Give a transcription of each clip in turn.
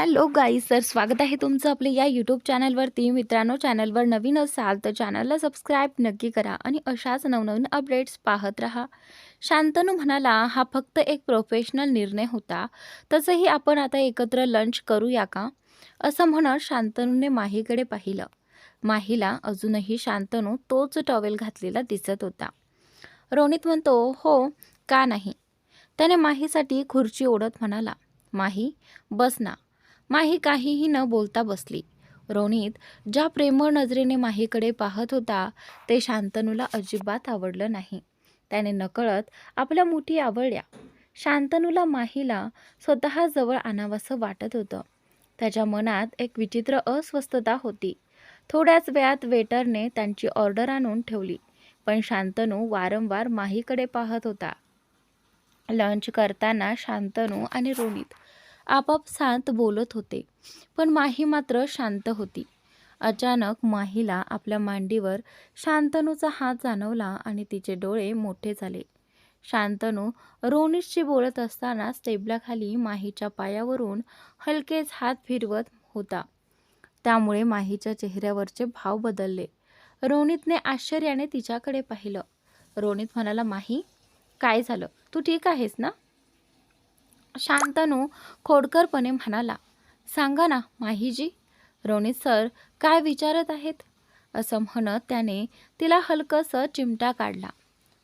Hello guys, तर स्वागत आहे तुमचं आपल्या या यूट्यूब चॅनलवरती. मित्रांनो, चॅनलवर नवीन असाल तर चॅनलला सबस्क्राईब नक्की करा आणि अशाच नवनवीन अपडेट्स पाहत राहा. शांतनू म्हणाला, हा फक्त एक प्रोफेशनल निर्णय होता, तसंही आपण आता एकत्र लंच करूया का, असं म्हणत शांतनूने माहीकडे पाहिलं. माहीला अजूनही शांतनू तोच टॉवेल घातलेला दिसत होता. रोनित म्हणतो, हो का नाही. त्याने माहीसाठी खुर्ची ओढत म्हणाला, माही बस ना. माही काहीही न बोलता बसली. रोनित ज्या प्रेमळ नजरेने माहीकडे पाहत होता ते शांतनूला अजिबात आवडलं नाही. त्याने नकळत आपल्या मुठी आवळल्या. शांतनूला माहीला स्वतःजवळ आणावंसं वाटत होतं. त्याच्या मनात एक विचित्र अस्वस्थता होती. थोड्याच वेळात वेटरने त्यांची ऑर्डर आणून ठेवली, पण शांतनू वारंवार माहीकडे पाहत होता. लंच करताना शांतनू आणि रोनित आपापसात बोलत होते, पण माही मात्र शांत होती. अचानक माहीला आपल्या मांडीवर शांतनूचा हात जाणवला आणि तिचे डोळे मोठे झाले. शांतनू रोनितशी बोलत असताना टेबलाखाली माहीच्या पायावरून हलकेच हात फिरवत होता. त्यामुळे माहीच्या चेहऱ्यावरचे भाव बदलले. रोनितने आश्चर्याने तिच्याकडे पाहिलं. रोनित म्हणाला, माही काय झालं, तू ठीक आहेस ना. शांतनू खोडकरपणे म्हणाला, सांगा ना माहीजी, रोनित सर काय विचारत आहेत, असं म्हणत त्याने तिला हलकंसं चिमटा काढला.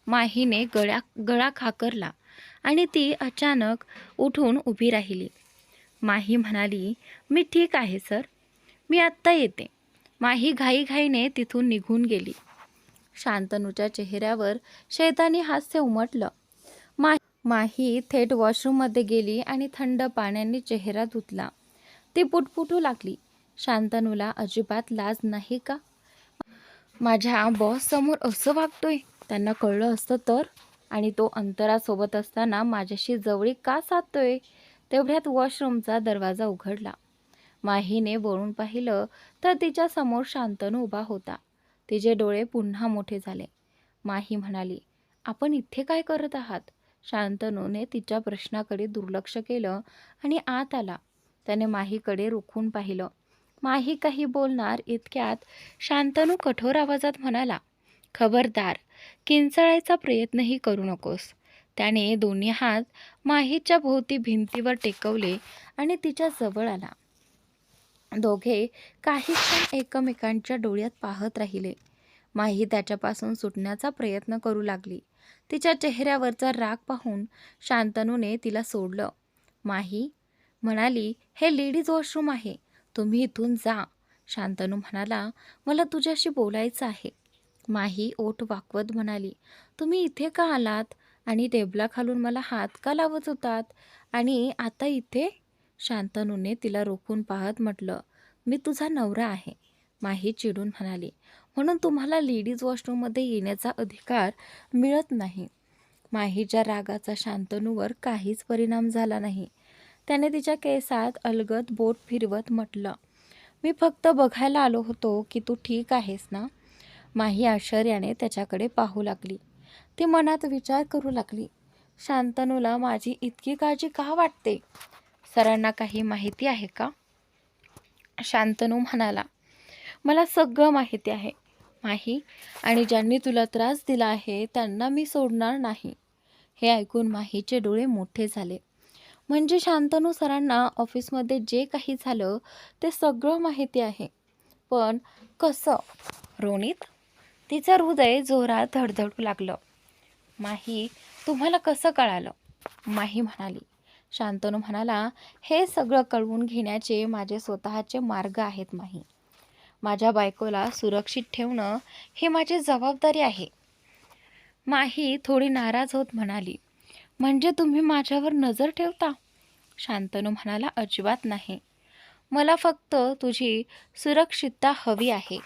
माहीने गळा खाकरला आणि ती अचानक उठून उभी राहिली. माही म्हणाली, मी ठीक आहे सर, मी आत्ता येते. माही घाईघाईने तिथून निघून गेली. शांतनूच्या चेहऱ्यावर शैतानी हास्य उमटलं. माही थेट वॉशरूममध्ये गेली आणि थंड पाण्याने चेहरा धुतला. ती पुटपुटू लागली, शांतनूला अजिबात लाज नाही का. माझ्या बॉस समोर असं वागतोय, त्यांना कळलं असतं तर. आणि तो अंतरासोबत असताना माझ्याशी जवळीक का साधतोय. तेवढ्यात वॉशरूमचा दरवाजा उघडला. माहीने वळून पाहिलं तर तिच्या समोर शांतनू उभा होता. तिचे डोळे पुन्हा मोठे झाले. माही म्हणाली, आपण इथे काय करत आहात. शांतनूने तिच्या प्रश्नाकडे दुर्लक्ष केलं आणि आत आला. त्याने माहीकडे रोखून पाहिलं. माही काही बोलणार इतक्यात शांतनू कठोर आवाजात म्हणाला, खबरदार, किंचाळायचा प्रयत्नही करू नकोस. त्याने दोन्ही हात माहीच्या भोवती भिंतीवर टेकवले आणि तिच्या जवळ आला. दोघे काही क्षण एकमेकांच्या डोळ्यात पाहत राहिले. माही त्याच्यापासून सुटण्याचा प्रयत्न करू लागली. तिच्या चेहऱ्यावरचा राग पाहून शांतनूने तिला सोडलं. माही म्हणाली, हे लेडीज वॉशरूम आहे, तुम्ही इथून जा. शांतनू म्हणाला, मला तुझ्याशी बोलायचं आहे. माही ओठ वाकवत म्हणाली, तुम्ही इथे का आलात आणि टेबलाखालून मला हात का लावत होतात आणि आता इथे. शांतनूने तिला रोखून पाहत म्हटलं, मी तुझा नवरा आहे. माही चिडून म्हणाली, म्हणून तुम्हाला लेडीज वॉशरूममध्ये येण्याचा अधिकार मिळत नाही. माहीच्या रागाचा शांतनूवर काहीच परिणाम झाला नाही. त्याने तिच्या केसात अलगद बोट फिरवत म्हटलं, मी फक्त बघायला आलो होतो की तू ठीक आहेस ना. माही आश्चर्याने त्याच्याकडे पाहू लागली. ती मनात विचार करू लागली, शांतनूला माझी इतकी काळजी का वाटते. सरांना काही माहिती आहे का. शांतनू म्हणाला, मला सगळं माहिती आहे माही, आणि ज्यांनी तुला त्रास दिला आहे त्यांना मी सोडणार नाही. हे ऐकून माहीचे डोळे मोठे झाले. म्हणजे शांतनू सरांना ऑफिसमध्ये जे काही झालं ते सगळं माहिती आहे. पण कसं. रोनित, तिचं हृदय जोरात धडधडू लागलं. माही, तुम्हाला कसं कळालं. माही म्हणाली. शांतनू म्हणाला, हे सगळं कळवून घेण्याचे माझे स्वतःचे मार्ग आहेत माही. माझ्या बायकोला सुरक्षित ठेवणं ही माझी जबाबदारी आहे. माही थोडी नाराज होत म्हणाली, म्हणजे तुम्ही माझ्यावर नजर ठेवता. शांतनू म्हणाला, अजिबात नाही, मला फक्त तुझी सुरक्षितता हवी आहे.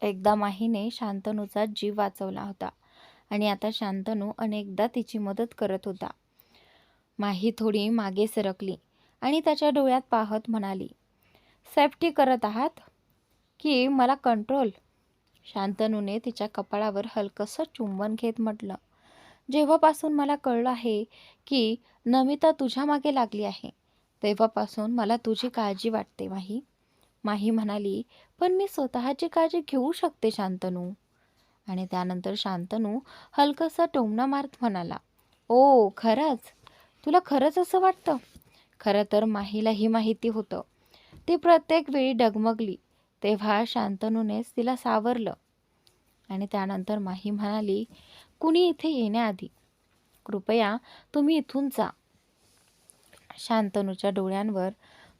एकदा माहीने शांतनूचा जीव वाचवला होता आणि आता शांतनू अनेकदा तिची मदत करत होता. माही थोडी मागे सरकली आणि त्याच्या डोळ्यात पाहत म्हणाली, सेफ्टी करत आहात की मला कंट्रोल. शांतनूने तिच्या कपाळावर हलकंसं चुंबन घेत म्हटलं, जेव्हापासून मला कळलं आहे की नमिता तुझ्या मागे लागली आहे तेव्हापासून मला तुझी काळजी वाटते माही. माही म्हणाली, पण मी स्वतःची काळजी घेऊ शकते शांतनू. आणि त्यानंतर शांतनू हलकासा टोमणा मारत म्हणाला, ओ खरंच? तुला खरंच असं वाटतं? खरं तर माहीला ही माहिती होतं. ती प्रत्येक वेळी डगमगली तेव्हा शांतनूनेच तिला सावरलं. आणि त्यानंतर माही म्हणाली, कुणी इथे येण्याआधी कृपया तुम्ही इथून जा. शांतनूच्या डोळ्यांवर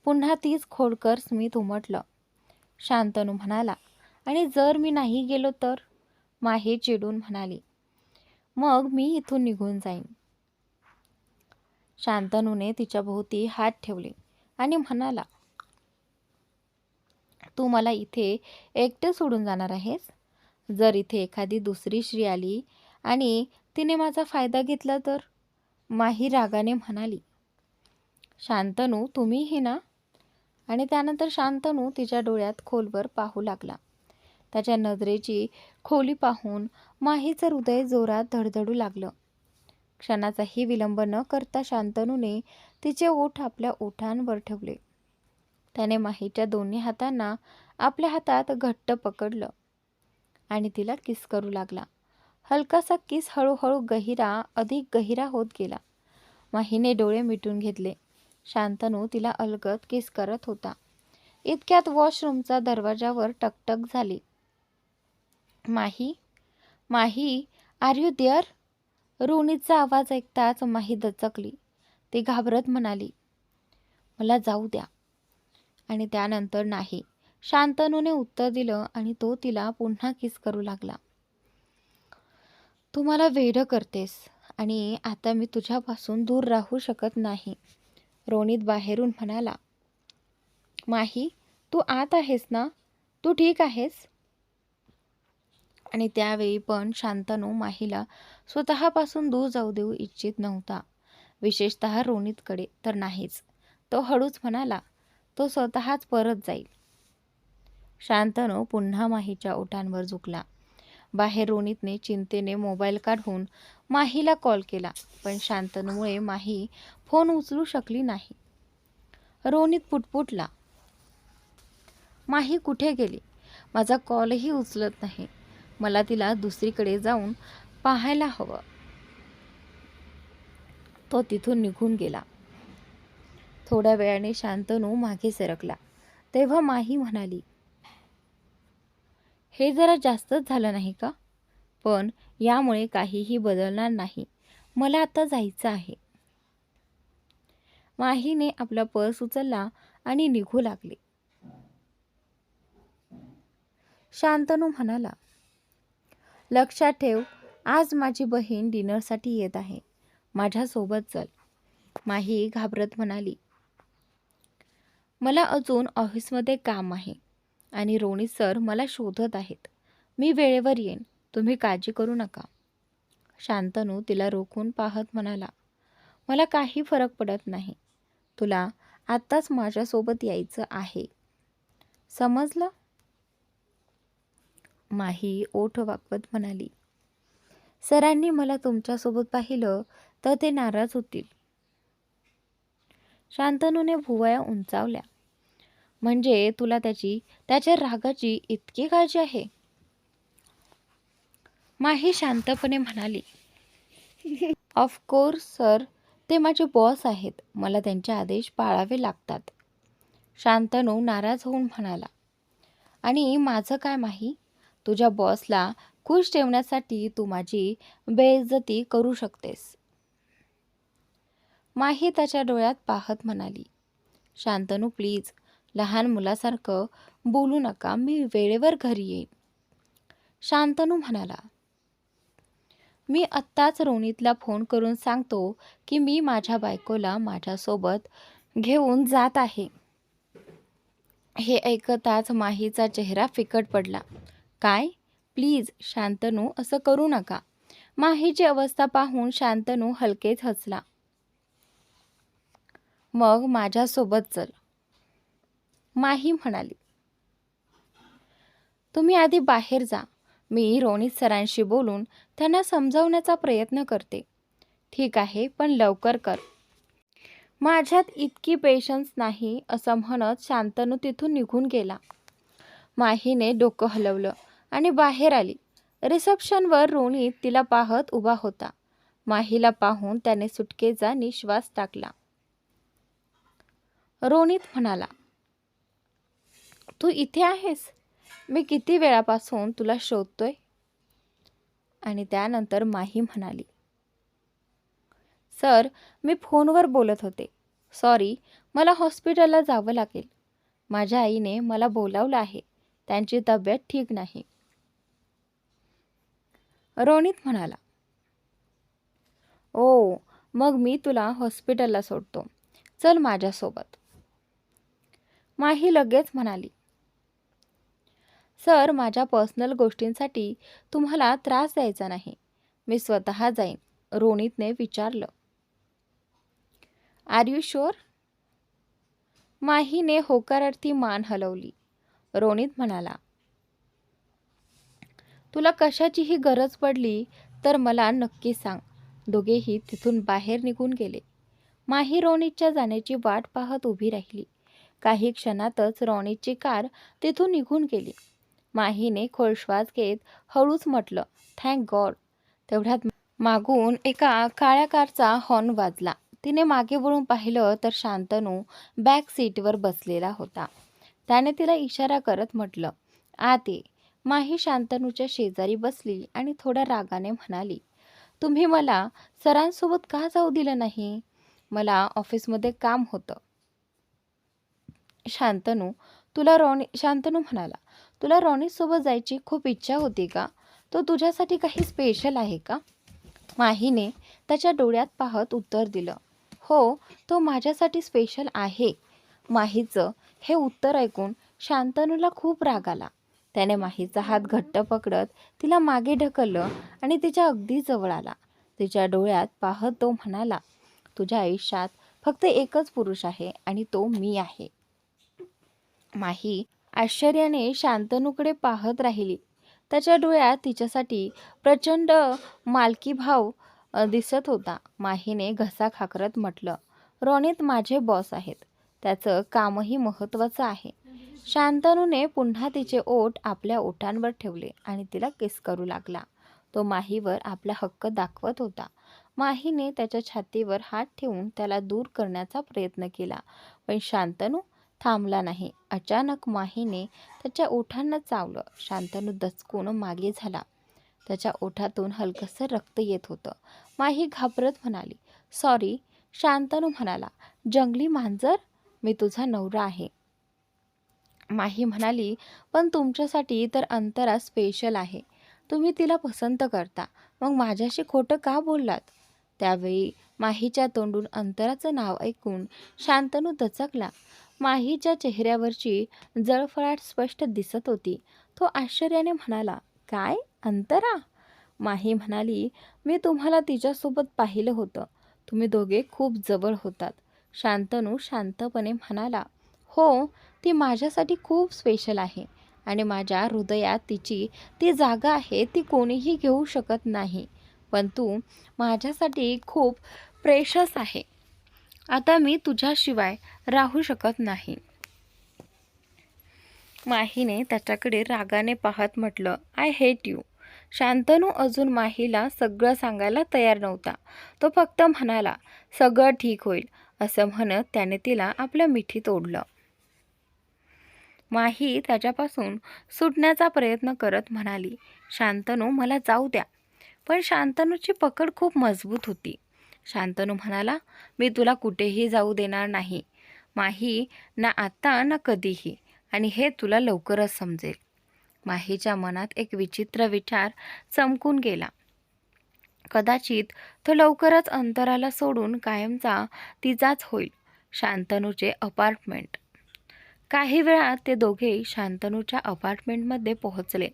पुन्हा तीच खोडकर स्मित उमटलं. शांतनू म्हणाला, आणि जर मी नाही गेलो तर? माही चिडून म्हणाली, मग मी इथून निघून जाईन. शांतनूने तिच्या भोवती हात ठेवले आणि म्हणाला, तू मला इथे एकटे सोडून जाणार आहेस? जर इथे एखादी दुसरी स्त्री आली आणि तिने माझा फायदा घेतला तर? माही रागाने म्हणाली. शांतनू तुम्हीही ना? आणि त्यानंतर शांतनू तिच्या डोळ्यात खोलवर पाहू लागला. त्याच्या नजरेची खोली पाहून माहीचं हृदय जोरात धडधडू लागलं. क्षणाचाही विलंब न करता शांतनूने तिचे ओठ आपल्या ओठांवर ठेवले. त्याने माहीच्या दोन्ही हातांना आपल्या हातात घट्ट पकडलं आणि तिला किस करू लागला. हलकासा किस हळूहळू अधिक गहिरा होत गेला. माहीने डोळे मिटून घेतले. शांतनू तिला अलगद किस करत होता. इतक्यात वॉशरूमचा दरवाजावर टकटक झाली. माही, माही, आर यू देअर? रोनीचा आवाज ऐकताच माही दचकली. ती घाबरत म्हणाली, मला जाऊ द्या. आणि त्यानंतर नाही. शांतनूने उत्तर दिलं आणि तो तिला पुन्हा किस करू लागला. तू मला वेडं करतेस आणि आता मी तुझ्यापासून दूर राहू शकत नाही. रोनित बाहेरून म्हणाला, माही, तू आत आहेस ना? तू ठीक आहेस? आणि त्यावेळी पण शांतनू माहीला स्वतःपासून दूर जाऊ देऊ इच्छित नव्हता. विशेषतः रोनितकडे तर नाहीच. तो हळूच म्हणाला, तो स्वतःच परत जाईल. शांतनू पुन्हा माहीच्या ओठांवर झुकला. बाहेर रोनितने चिंतेने मोबाईल काढून माहीला कॉल केला, पण शांतनूमुळे माही फोन उचलू शकली नाही. रोनित पुटपुटला, माही कुठे गेली? माझा कॉलही उचलत नाही. मला तिला दुसरीकडे जाऊन पाहायला हवं. तो तिथून निघून गेला. थोड्या वेळाने शांतनू मागे सरकला. तेव्हा माही म्हणाली, हे जरा जास्तच झालं नाही का? पण यामुळे काहीही बदलणार नाही. मला आता जायचं आहे. माहीने आपला पर्स उचलला आणि निघू लागले. शांतनू म्हणाला, लक्षात ठेव, आज माझी बहीण डिनरसाठी येत आहे. माझ्यासोबत चल. माही घाबरत म्हणाली, मला अजून ऑफिसमध्ये काम आहे आणि रोनित सर मला शोधत आहेत. मी वेळेवर येईन. तुम्ही काळजी करू नका. शांतनू तिला रोखून पाहत म्हणाला, मला काही फरक पडत नाही. तुला आत्ताच माझ्यासोबत यायचं आहे. समजलं? माही ओठ वाकवत म्हणाली, सरांनी मला तुमच्यासोबत पाहिलं तर ते नाराज होतील. शांतनूने भुवया उंचावल्या. म्हणजे तुला त्याच्या रागाची इतकी काळजी आहे? माही शांतपणे म्हणाली, ऑफकोर्स सर, ते माझे बॉस आहेत. मला त्यांचे आदेश पाळावे लागतात. शांतनू नाराज होऊन म्हणाला, आणि माझं काय माही? तुझ्या बॉसला खुश ठेवण्यासाठी तू माझी बेइज्जती करू शकतेस. माही त्याच्या डोळ्यात पाहत म्हणाली, शांतनू प्लीज, लहान मुलासारखं बोलू नका. मी वेळेवर घरी येईन. शांतनू म्हणाला, मी आत्ताच रोनितला फोन करून सांगतो की मी माझ्या बायकोला माझ्यासोबत घेऊन जात आहे. हे ऐकताच माहीचा चेहरा फिकट पडला. काय? प्लीज शांतनू, असं करू नका. माहीची अवस्था पाहून शांतनू हलकेच हसला. मग माझ्यासोबत चल. माही म्हणाली, तुम्ही आधी बाहेर जा. मी रोनित सरांशी बोलून त्यांना समजावण्याचा प्रयत्न करते. ठीक आहे, पण लवकर कर. माझ्यात इतकी पेशन्स नाही असं म्हणत शांतनू तिथून निघून गेला. माहीने डोकं हलवलं आणि बाहेर आली. रिसेप्शनवर रोनित तिला पाहत उभा होता. माहीला पाहून त्याने सुटकेचा निश्वास टाकला. रोनित म्हणाला, तू इथे आहेस? मी किती वेळापासून तुला शोधतोय. आणि त्यानंतर माही म्हणाली, सर, मी फोनवर बोलत होते. सॉरी, मला हॉस्पिटलला जावं लागेल. माझ्या आईने मला बोलावलं आहे. त्यांची तब्येत ठीक नाही. रोनित म्हणाला, ओ, मग मी तुला हॉस्पिटलला सोडतो. चल माझ्यासोबत. माही लगेच म्हणाली, सर, माझ्या पर्सनल गोष्टींसाठी तुम्हाला त्रास द्यायचा नाही. मी स्वतः जाईन. रोनितने विचारलं. R you sure? माहीने होकारार्थी मान हलवली. रोनित म्हणाला, तुला कशाचीही गरज पडली तर मला नक्की सांग. दोघेही तिथून बाहेर निघून गेले. माही रोनितच्या जाण्याची वाट पाहत उभी राहिली. काही क्षणातच रोनितची कार तिथून निघून गेली. माहीने खोल श्वास घेत हळूच म्हटलं, थँक गॉड. तेवढ्यात मागून एका काळ्या कारचा हॉर्न वाजला. तिने मागे वळून पाहिलं तर शांतनू बॅक सीटवर बसलेला होता. त्याने तिला इशारा करत म्हटलं, आत ये. माही शांतनूच्या शेजारी बसली आणि थोड्या रागाने म्हणाली, तुम्ही मला सरांसोबत का जाऊ दिलं नाही? मला ऑफिसमध्ये काम होतं. शांतनू म्हणाला, तुला रॉनीसोबत जायची खूप इच्छा होती का? तो तुझ्यासाठी काही स्पेशल आहे का? माहीने त्याच्या डोळ्यात पाहत उत्तर दिलं, हो, तो माझ्यासाठी स्पेशल आहे. माहीचं हे उत्तर ऐकून शांतनूला खूप राग आला. त्याने माहीचा हात घट्ट पकडत तिला मागे ढकललं आणि तिच्या अगदी जवळ आला. तिच्या डोळ्यात पाहत तो म्हणाला, तुझ्या आयुष्यात फक्त एकच पुरुष आहे आणि तो मी आहे. माही आश्चर्याने शांतनूकडे पाहत राहिली. त्याच्या डोळ्यात तिच्यासाठी प्रचंड मालकीभाव दिसत होता. माहीने घसा खाकरत म्हटलं, रोनित माझे बॉस आहेत. त्याचं कामही महत्त्वाचं आहे. शांतनूने पुन्हा तिचे ओठ आपल्या ओठांवर ठेवले आणि तिला किस करू लागला. तो माहीवर आपला हक्क दाखवत होता. माहीने त्याच्या छातीवर हात ठेवून त्याला दूर करण्याचा प्रयत्न केला, पण शांतनू थांबला नाही. अचानक माहीने त्याच्या ओठांना चावलं. शांतनू दचकून मागे झाला. त्याच्या ओठातून हलकसं रक्त येत होतं. माही घाबरत म्हणाली, सॉरी. शांतनू म्हणाला, जंगली मांजर, मी तुझा नवरा आहे. माही म्हणाली, पण तुमच्यासाठी तर अंतरा स्पेशल आहे. तुम्ही तिला पसंत करता, मग माझ्याशी खोटं का बोललात? त्यावेळी माहीच्या तोंडून अंतराचं नाव ऐकून शांतनू दचकला. माहीच्या चेहऱ्यावरची जळफळाट स्पष्ट दिसत होती. तो आश्चर्याने म्हणाला, काय, अंतरा? माही म्हणाली, मी तुम्हाला तिच्यासोबत पाहिलं होतं. तुम्ही दोघे खूप जवळ होतात. शांतनू शांतपणे म्हणाला, हो, ती माझ्यासाठी खूप स्पेशल आहे आणि माझ्या हृदयात तिची ती जागा आहे, ती कोणीही घेऊ शकत नाही. पण तू माझ्यासाठी खूप प्रेशस आहे. आता मी तुझ्याशिवाय राहू शकत नाही. माहीने त्याच्याकडे रागाने पाहत म्हटलं, आय हेट यू. शांतनू अजून माहीला सगळं सांगायला तयार नव्हता. तो फक्त म्हणाला, सगळं ठीक होईल. असं म्हणत त्याने तिला आपल्या मिठीत ओढलं. माही त्याच्यापासून सुटण्याचा प्रयत्न करत म्हणाली, शांतनू, मला जाऊ द्या. पण शांतनूची पकड खूप मजबूत होती. शांतनू म्हणाला, मी तुला कुठेही जाऊ देणार नाही. माही, ना आता ना कधीही. आणि हे तुला लवकरच समजेल. माहीच्या मनात एक विचित्र विचार चमकून गेला. कदाचित तो लवकरच अंतराला सोडून कायमचा तिचाच होईल. शांतनूचे अपार्टमेंट. काही वेळात ते दोघे शांतनूच्या अपार्टमेंटमध्ये पोहोचले.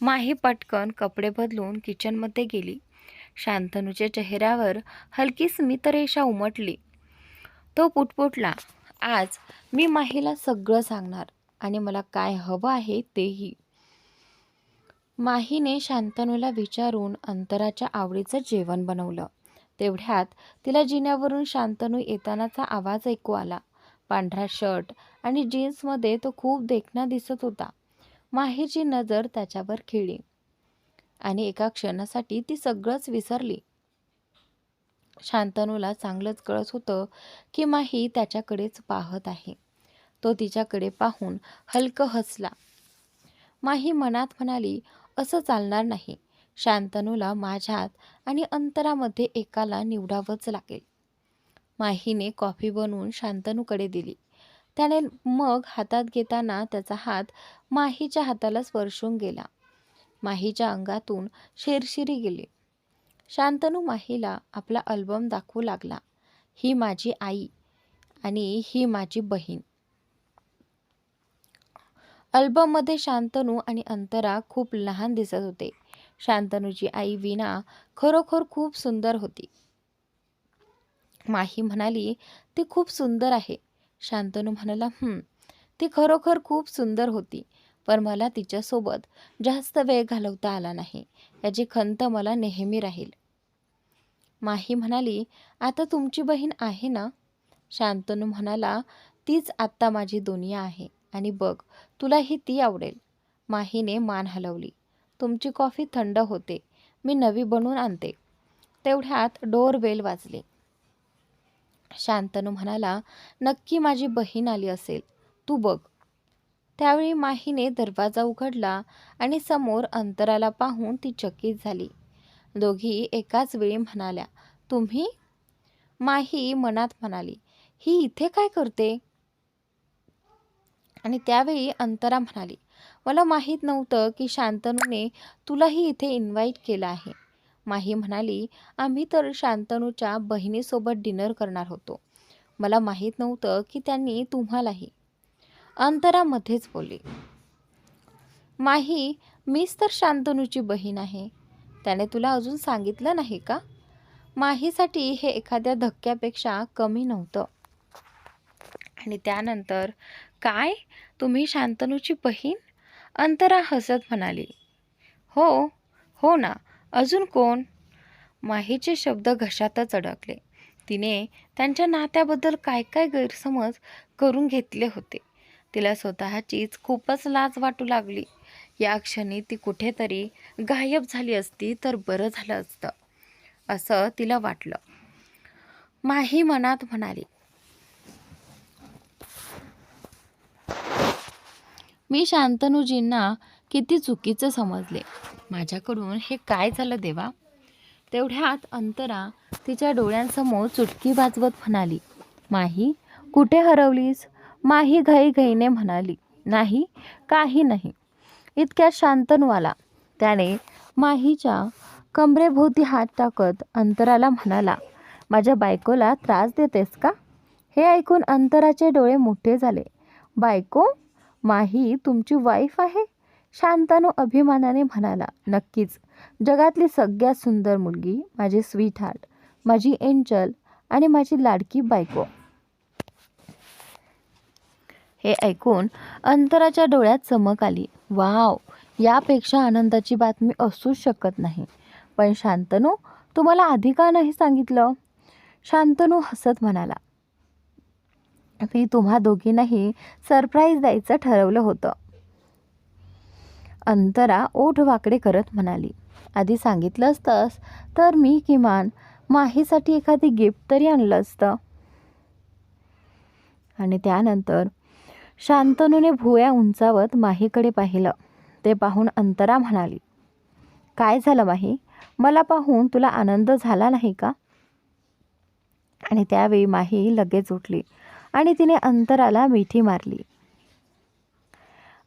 माही पटकन कपडे बदलून किचनमध्ये गेली. शांतनूच्या चेहऱ्यावर हलकी स्मितरेषा उमटली. तो पुटपुटला, आज मी माहीला सगळं सांगणार आणि मला काय हवं आहे तेही. माहीने शांतनूला विचारून अंतराच्या आवडीचं जेवण बनवलं. तेवढ्यात तिला जिन्यावरून शांतनू येतानाचा आवाज ऐकू आला. पांढरा शर्ट आणि जीन्समध्ये तो खूप देखणा दिसत होता. माहीची नजर त्याच्यावर खिळली आणि एका क्षणासाठी ती सगळंच विसरली. शांतनूला चांगलंच कळत होतं की माही त्याच्याकडेच पाहत आहे. तो तिच्याकडे पाहून हलकं हसला. माही मनात म्हणाली, असं चालणार नाही. शांतनूला माझ्यात आणि अंतरामध्ये एकाला निवडावंच लागेल. माहीने कॉफी बनवून शांतनूकडे दिली. त्याने मग हातात घेताना त्याचा हात माहीच्या हाताला स्पर्शून गेला. माहीच्या अंगातून शिरशिरी गेली. शांतनू माहीला आपला अल्बम दाखवू लागला. ही माझी आई आणि ही माझी बहीण. अल्बममध्ये शांतनू आणि अंतरा खूप लहान दिसत होते. शांतनूची आई वीणा खरोखर खूप सुंदर होती. माही म्हणाली, ती खूप सुंदर आहे. शांतनू म्हणाला, ती खरोखर खूप सुंदर होती, पण मला तिच्यासोबत जास्त वेळ घालवता आला नाही. याची खंत मला नेहमी राहील. माही म्हणाली, आता तुमची बहीण आहे ना? शांतनू म्हणाला, तीच आत्ता माझी दुनिया आहे आणि बघ, तुलाही ती आवडेल. माहीने मान हलवली. तुमची कॉफी थंड होते, मी नवी बनवून आणते. तेवढ्यात डोरबेल वाजले. शांतनू म्हणाला, नक्की माझी बहीण आली असेल, तू बघ. त्यावेळी माहीने दरवाजा उघडला आणि समोर अंतराला पाहून ती चकित झाली. दोघी एकाच वेळी म्हणाल्या, तुम्ही? माही मनात म्हणाली, ही इथे काय करते? आणि त्यावेळी अंतरा म्हणाली, मला माहीत नव्हतं की शांतनूने तुलाही इथे इन्व्हाइट केलं आहे. माही म्हणाली, आम्ही तर शांतनूच्या बहिणीसोबत डिनर करणार होतो. मला माहीत नव्हतं की त्यांनी तुम्हालाही. अंतरा मध्येच बोलली, माही, मीच तर शांतनूची बहीण आहे. त्याने तुला अजून सांगितलं नाही का? माहीसाठी हे एखाद्या धक्क्यापेक्षा कमी नव्हतं. आणि त्यानंतर, काय, तुम्ही शांतनूची बहीण? अंतरा हसत म्हणाली, हो हो ना, अजून कोण? माहीचे शब्द घशातच अडकले. तिने त्यांच्या नात्याबद्दल काय काय गैरसमज करून घेतले होते. तिला स्वतःचीच खूपच लाज वाटू लागली. या क्षणी ती कुठेतरी गायब झाली असती तर बरं झालं असतं, असं तिला वाटलं. माही मनात म्हणाली, मी शांतनूजींना किती चुकीचं समजले. माझ्याकडून हे काय झालं देवा? तेवढ्यात अंतरा तिच्या डोळ्यांसमोर चुटकी वाजवत म्हणाली, माही, कुठे हरवलीस? माही घाईघाईने म्हणाली, नाही, काही नाही. इतक्यात शांतनू आला. त्याने माहीच्या कमरेभोवती हात टाकत अंतराला म्हणाला, माझ्या बायकोला त्रास देतेस का? हे ऐकून अंतराचे डोळे मोठे झाले. बायको? माही तुमची वाईफ आहे? शांतनू अभिमानाने म्हणाला, नक्कीच, जगातली सगळ्यात सुंदर मुलगी, माझी स्वीट हार्ट, माझी एंजल आणि माझी लाडकी बायको. हे ऐकून अंतराच्या डोळ्यात चमक आली. वाव, यापेक्षा आनंदाची बातमी असूच शकत नाही. पण शांतनू, तुम्हाला आधी का नाही सांगितलं? शांतनू हसत म्हणाला, मी तुम्हा दोघींनाही सरप्राईज द्यायचं ठरवलं होतं. अंतरा ओठ वाकडे करत म्हणाली, आधी सांगितलं असतंस तर मी किमान माहीसाठी एखादी गिफ्ट तरी आणलं असतं. आणि त्यानंतर शांतनूने भुवया उंचावत माहीकडे पाहिलं. ते पाहून अंतरा म्हणाली, काय झालं माही? मला पाहून तुला आनंद झाला नाही का? आणि त्यावेळी माही लगेच उठली आणि तिने अंतराला मिठी मारली.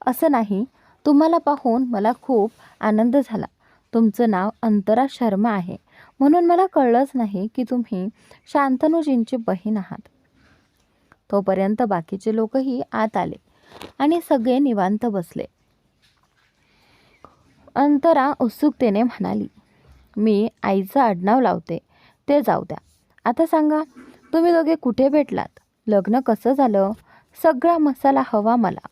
असं नाही, तुम्हाला पाहून मला खूप आनंद झाला. तुमचं नाव अंतरा शर्मा आहे, म्हणून मला कळलंच नाही की तुम्ही शांतनूजींची बहीण आहात. तोपर्यंत बाकीचे लोकही आत आले आणि सगळे निवांत बसले. अंतरा उत्सुकतेने म्हणाली, मी आईचं आडनाव लावते, ते जाऊ द्या. आता सांगा, तुम्ही दोघे कुठे भेटलात? लग्न कसं झालं? सगळा मसाला हवा मला.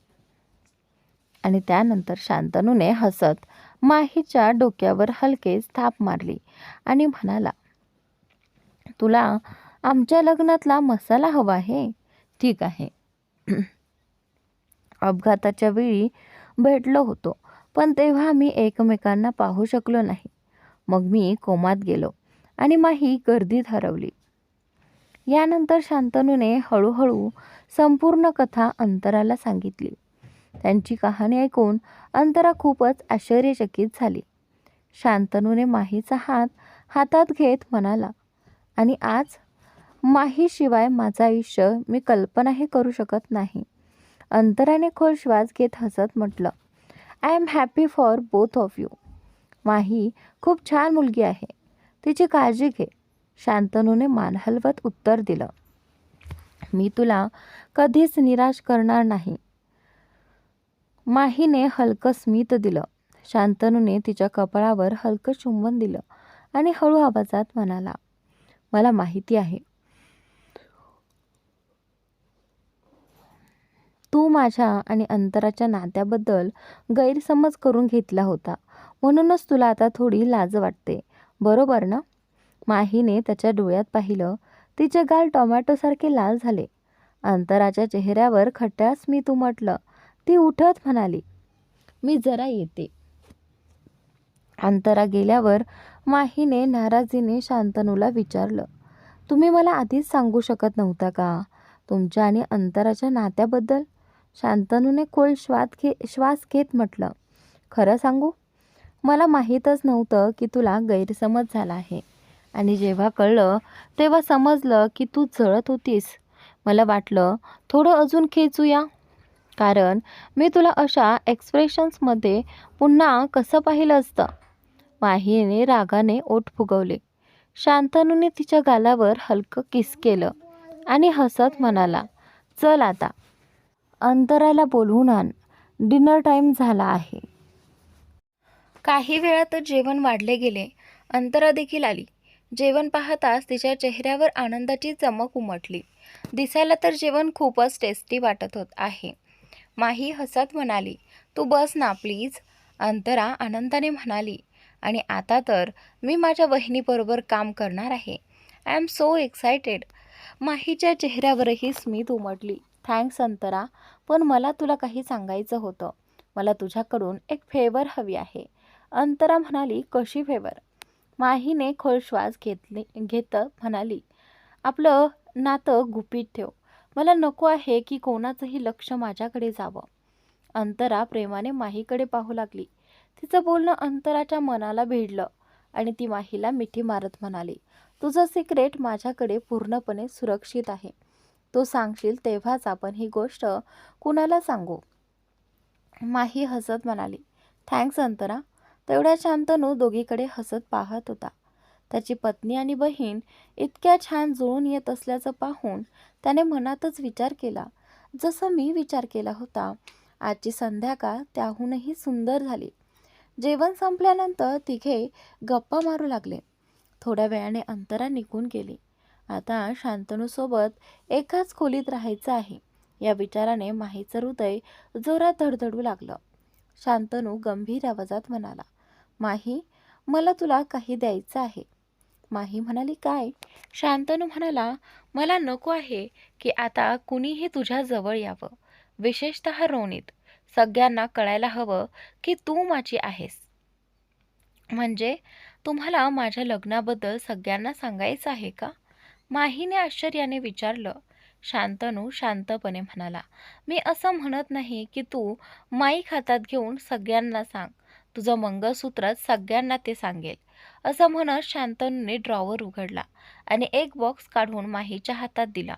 आणि त्यानंतर शांतनूने हसत माहीच्या डोक्यावर हलकेच थाप मारली आणि म्हणाला, तुला आमच्या लग्नातला मसाला हवा आहे? ठीक आहे. अपघाताच्या वेळी भेटलो होतो, पण तेव्हा मी एकमेकांना पाहू शकलो नाही. मग मी कोमात गेलो आणि माही गर्दीत हरवली. यानंतर शांतनूने हळूहळू संपूर्ण कथा अंतराला सांगितली. त्यांची कहाणी ऐकून अंतरा खूपच आश्चर्यचकित झाली. शांतनूने माहीचा हात हातात घेत म्हणाला, आणि आज माहीशिवाय माझं आयुष्य मी कल्पनाही करू शकत नाही. अंतराने खोल श्वास घेत हसत म्हटलं, I am happy for both of you. Mahi खूप छान मुलगी आहे, तिची काळजी घे. शांतनूने मान हलवत उत्तर दिलं. मी तुला कधीच निराश करणार नाही. माहीने हलकं स्मित दिलं. शांतनूने तिच्या कपाळावर हलकं चुंबन दिलं आणि हळू आवाजात म्हणाला, मला माहिती आहे तू माझ्या आणि अंतराच्या नात्याबद्दल गैरसमज करून घेतला होता, म्हणूनच तुला आता थोडी लाज वाटते, बरोबर ना? माहीने त्याच्या डोळ्यात पाहिलं. तिचे गाल टोमॅटोसारखे लाल झाले. अंतराच्या चेहऱ्यावर खट्याळ स्मित उमटलं. ती उठत म्हणाली, मी जरा येते. अंतरा गेल्यावर माहीने नाराजीने शांतनूला विचारलं, तुम्ही मला आधीच सांगू शकत नव्हता का तुमच्या आणि अंतराच्या नात्याबद्दल? शांतनूने खोल श्वास घेत म्हटलं, खरं सांगू, मला माहीतच नव्हतं की तुला गैरसमज झाला आहे. आणि जेव्हा कळलं तेव्हा समजलं की तू जळत होतीस. मला वाटलं थोडं अजून खेचूया, कारण मी तुला अशा एक्सप्रेशन्समध्ये पुन्हा कसं पाहिलं असतं. माहीने रागाने ओठ फुगवले. शांतनूने तिच्या गालावर हलकं किस केलं आणि हसत म्हणाला, चल आता अंतराला बोलवून आण, डिनर टाईम झाला आहे. काही वेळातच जेवण वाढले गेले. अंतरा देखील आली. जेवण पाहताच तिच्या चेहऱ्यावर आनंदाची चमक उमटली. दिसायला तर जेवण खूपच टेस्टी वाटत होत आहे. माही हसत म्हणाली, तू बस ना प्लीज. अंतरा आनंदाने म्हणाली, आणि आता तर मी माझ्या बहिणीबरोबर काम करणार आहे. I am so excited. माहीच्या चेहऱ्यावरही स्मित उमटली. थँक्स अंतरा, पण मला तुला काही सांगायचं होतं. मला तुझ्याकडून एक फेवर हवी आहे. अंतरा म्हणाली, कशी फेवर? माहीने खोल श्वास घेत म्हणाली, आपलं नातं गुपित ठेव. मला नको आहे की कोणाचंही लक्ष माझ्याकडे जावं. अंतरा प्रेमाने माहीकडे पाहू लागली. तिचं बोलणं अंतराच्या मनाला भिडलं आणि ती माहीला मिठी मारत म्हणाली, तुझं सिक्रेट माझ्याकडे पूर्णपणे सुरक्षित आहे. तू सांगशील तेव्हाच आपण ही गोष्ट कुणाला सांगू. माही हसत म्हणाली, थँक्स अंतरा. तेवढ्या शांतनू दोघीकडे हसत पाहत होता. त्याची पत्नी आणि बहीण इतक्या छान जुळून येत असल्याचं पाहून त्याने मनातच विचार केला, जसं मी विचार केला होता. आजची संध्याकाळ त्याहूनही सुंदर झाली. जेवण संपल्यानंतर तिघे गप्पा मारू लागले. थोड्या वेळाने अंतरा निघून गेली. आता शांतनूसोबत एकाच खोलीत राहायचं आहे या विचाराने माहीचं हृदय जोरात धडधडू लागलं. शांतनू गंभीर आवाजात म्हणाला, माही, मला तुला काही द्यायचं आहे. माही म्हणाली, काय? शांतनू म्हणाला, मला नको आहे की आता कुणीही तुझ्या जवळ यावं, विशेषतः रोनीत. सगळ्यांना कळायला हवं की तू माझी आहेस. म्हणजे तुम्हाला माझ्या लग्नाबद्दल सगळ्यांना सांगायचं आहे का? माहीने आश्चर्याने विचारलं. शांतनू शांतपणे म्हणाला, मी असं म्हणत नाही की तू माईक हातात घेऊन सगळ्यांना सांग. तुझं मंगळसूत्रच सगळ्यांना ते सांगेल. असं म्हणत शांतनूने ड्रॉवर उघडला आणि एक बॉक्स काढून माहीच्या हातात दिला.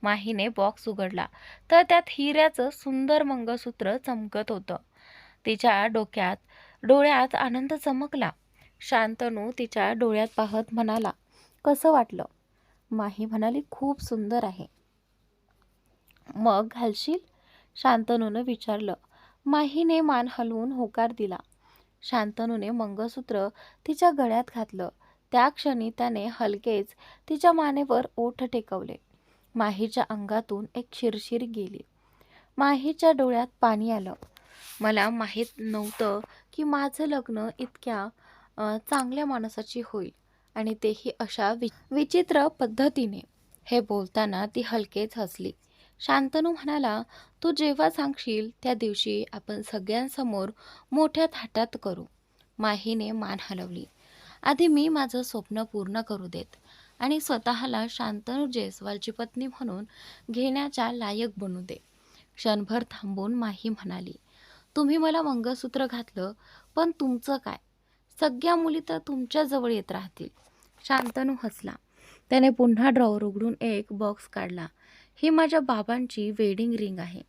माहीने बॉक्स उघडला तर त्यात हिऱ्याचं सुंदर मंगळसूत्र चमकत होतं. तिच्या डोळ्यात आनंद चमकला. शांतनू तिच्या डोळ्यात पाहत म्हणाला, कसं वाटलं? माही म्हणाली, खूप सुंदर आहे. मग घालशील? शांतनूनं विचारलं. माहीने मान हलवून होकार दिला. शांतनूने मंगळसूत्र तिच्या गळ्यात घातलं. त्या क्षणी त्याने हलकेच तिच्या मानेवर ओठ टेकवले. माहीच्या अंगातून एक शिरशीर गेली. माहीच्या डोळ्यात पाणी आलं. मला माहीत नव्हतं की माझं लग्न इतक्या चांगल्या माणसाची होईल आणि तेही अशा विचित्र पद्धतीने. हे बोलताना ती हलकेच हसली. शांतनू म्हणाला, तू जेव्हा सांगशील त्या दिवशी आपण सगळ्यांसमोर मोठ्या थाटात करू. माहीने मान हलवली. आधी मी माझं स्वप्न पूर्ण करू देत आणि स्वतःला शांतनू जयस्वालची पत्नी म्हणून घेण्याच्या लायक बनू दे. क्षणभर थांबून माही म्हणाली, तुम्ही मला मंगळसूत्र घातलं, पण तुमचं काय? सगळ्या मुली तर तुमच्या जवळ येत राहतील. शांतनू हसला. त्याने पुन्हा ड्रॉवर उघडून एक बॉक्स काढला. ही माझ्या बाबांची वेडिंग रिंग आहे.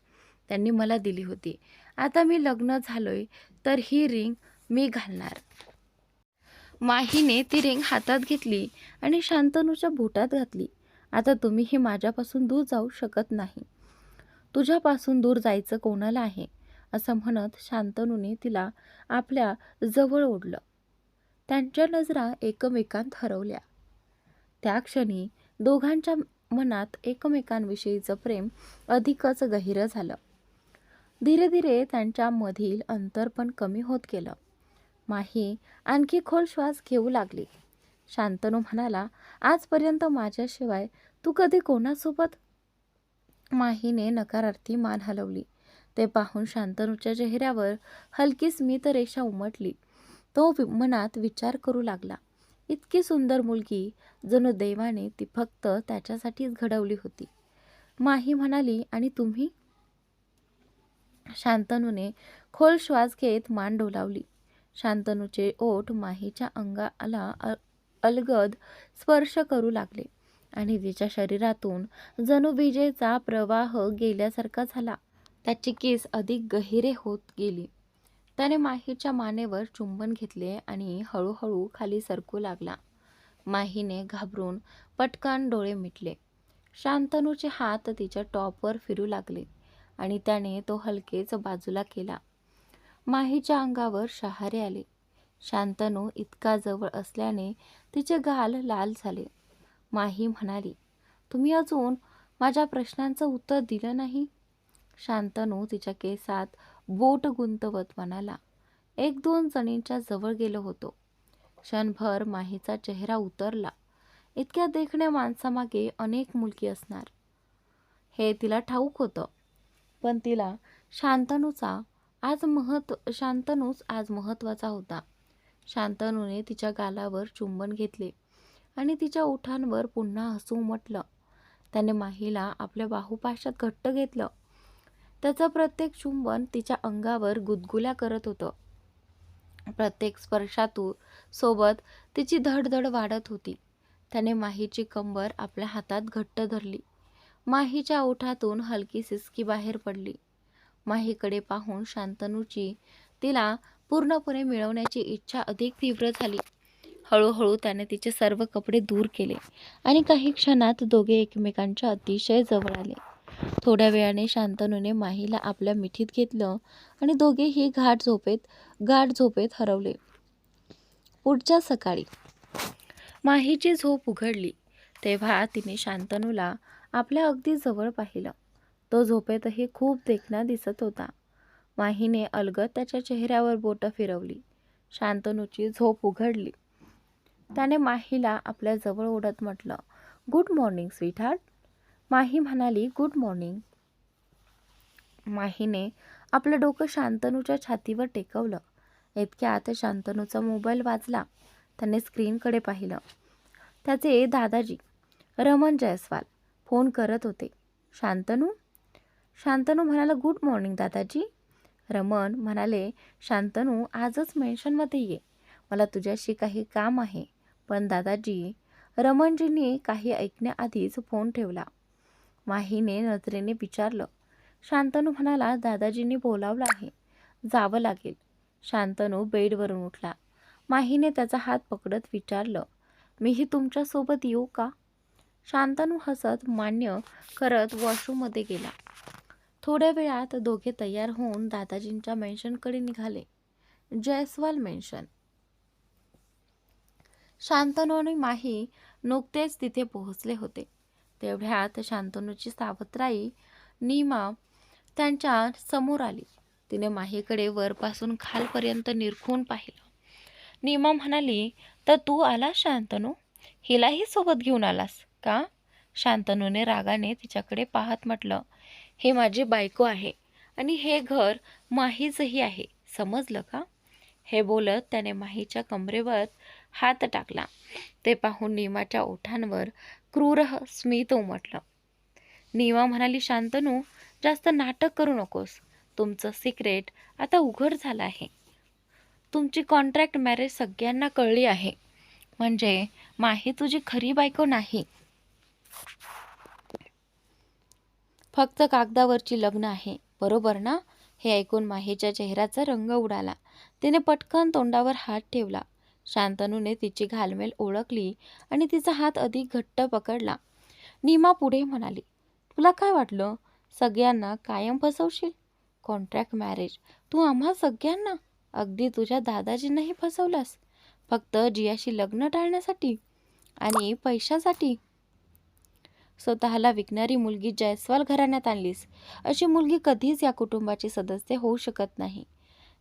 त्यांनी मला दिली होती. आता मी लग्न झालोय तर ही रिंग मी घालणार. माहीने ती रिंग हातात घेतली आणि शांतनूच्या बोटात घातली. आता तुम्हीही माझ्यापासून दूर जाऊ शकत नाही. तुझ्यापासून दूर जायचं कोणाला आहे? असं म्हणत शांतनूने तिला आपल्या जवळ ओढलं. त्यांच्या नजरा एकमेकांत हरवल्या. त्या क्षणी दोघांच्या मनात एकमेकांविषयीचं प्रेम अधिकच गहिरं झालं. धीरे धीरे त्यांच्यामधील अंतर पण कमी होत गेलं. माही आणखी खोल श्वास घेऊ लागली. शांतनू म्हणाला, आजपर्यंत माझ्याशिवाय तू कधी कोणासोबत? माहीने नकारार्थी मान हलवली. ते पाहून शांतनूच्या चेहऱ्यावर हलकी स्मित रेषा उमटली. तो मनात विचार करू लागला, इतकी सुंदर मुलगी, जणू देवाने ती फक्त त्याच्यासाठीच घडवली होती. माही म्हणाली, आणि तुम्ही? शांतनूने खोल श्वास घेत मान डोलावली. शांतनूचे ओठ माहीच्या अंगाला अलगद स्पर्श करू लागले आणि तिच्या शरीरातून जणू विजेचा प्रवाह गेल्यासारखा झाला. त्याची केस अधिक गहिरे होत गेली. त्याने माहीच्या मानेवर चुंबन घेतले आणि हळूहळू खाली सरकू लागला. माहीने घाबरून पटकन डोळे मिटले. शांतनूचे हात तिच्या टॉपवर फिरू लागले आणि त्याने तो हलकेच बाजूला केला. माहीच्या अंगावर शहारे आले. शांतनू इतका जवळ असल्याने तिचे गाल लाल झाले. माही म्हणाली, तुम्ही अजून माझ्या प्रश्नांचं उत्तर दिलं नाही. शांतनू तिच्या केसात बोट गुंतवत म्हणाला, 1-2 जणींच्या जवळ गेलो होतो. क्षणभर माहीचा चेहरा उतरला. इतक्या देखण्या माणसामागे अनेक मुलगी असणार हे तिला ठाऊक होतं. पण तिला शांतनूच आज महत्त्वाचा होता. शांतनूने तिच्या गालावर चुंबन घेतले आणि तिच्या ओठांवर पुन्हा हसू उमटलं. त्याने माहीला आपल्या बाहुपाशात घट्ट घेतलं. त्याचं प्रत्येक चुंबन तिच्या अंगावर गुदगुल्या करत होतं. प्रत्येक सोबत तिची धडधड वाढत होती. त्याने माहीची कंबर आपल्या हातात घट्ट धरली. माहीच्या ओठातून हलकी सिसकी बाहेर पडली. माहीकडे पाहून शांतनूची तिला पूर्णपणे मिळवण्याची इच्छा अधिक तीव्र झाली. हळूहळू त्याने तिचे सर्व कपडे दूर केले आणि काही क्षणात दोघे एकमेकांच्या अतिशय जवळ आले. थोड्या वेळाने शांतनूने माहीला आपल्या मिठीत घेतलं आणि दोघेही गाढ झोपेत हरवले. पुढच्या सकाळी माहीची झोप उघडली तेव्हा तिने शांतनूला आपल्या अगदी जवळ पाहिलं. तो झोपेतही खूप देखणा दिसत होता. माहीने अलगद त्याच्या चेहऱ्यावर बोटं फिरवली. शांतनूची झोप उघडली. त्याने माहीला आपल्या जवळ ओढत म्हटलं, गुड मॉर्निंग स्वीटहार्ट. माही म्हणाली, गुड मॉर्निंग. माहीने आपलं डोकं शांतनूच्या छातीवर टेकवलं. इतक्यात शांतनूचा मोबाईल वाजला. त्याने स्क्रीनकडे पाहिलं. त्याचे दादाजी रमण जयस्वाल फोन करत होते. शांतनू म्हणाला, गुड मॉर्निंग दादाजी. रमण म्हणाले, शांतनू आजच मेन्शनमध्ये ये, मला तुझ्याशी काही काम आहे. पण दादाजी, रमणजींनी काही ऐकण्याआधीच फोन ठेवला. माहीने नजरेने विचारलं. शांतनू म्हणाला, दादाजींनी बोलावलं आहे, जावं लागेल. शांतनू बेडवरून उठला. माहीने त्याचा हात पकडत विचारलं, मीही तुमच्यासोबत येऊ का? शांतनू हसत मान्य करत वॉशरूममध्ये गेला. थोड्या वेळात दोघे तयार होऊन दादाजींच्या मेन्शनकडे निघाले. जयस्वाल मेन्शन. शांतनू आणि माही नुकतेच तिथे पोहोचले होते. तेवढ्यात शांतनूची सावत्राई नीमा त्यांच्या समोर आली. तिने माहीकडे वरपासून खालपर्यंत निरखून पाहिलं. नीमा म्हणाली, तर तू आलास शांतनू? हिलाही सोबत घेऊन आलास का? शांतनूने रागाने तिच्याकडे पाहत म्हटलं. हे माझी बायको आहे आणि हे घर माहीचही आहे, समजलं का? हे बोलत त्याने माहीच्या कमरेवर हात टाकला. ते पाहून नीमाच्या ओठांवर क्रूर स्मित उमटलं. नीमा म्हणाली, शांतनू, जास्त नाटक करू नकोस. तुमचं सिक्रेट आता उघड झालं आहे. तुमची कॉन्ट्रॅक्ट मॅरेज सगळ्यांना कळली आहे. म्हणजे माही तुझी खरी बायको नाही, फक्त कागदावरची लग्न आहे, बरोबर ना? हे ऐकून माहीच्या चेहऱ्याचा रंग उडाला. तिने पटकन तोंडावर हात ठेवला. शांतनूने तिची घालमेल ओळखली आणि तिचा हात अधिक घट्ट पकडला. नीमा पुढे म्हणाली, तुला काय वाटलं सगळ्यांना कायम फसवशील? कॉन्ट्रॅक्ट मॅरेज तू आम्हा सगळ्यांना, अगदी तुझ्या दादाजींनाही फसवलंस, फक्त जियाशी लग्न टाळण्यासाठी आणि पैशासाठी. स्वतःला विकणारी मुलगी जयस्वाल घराण्यात आणलीस. अशी मुलगी कधीच या कुटुंबाचे सदस्य होऊ शकत नाही.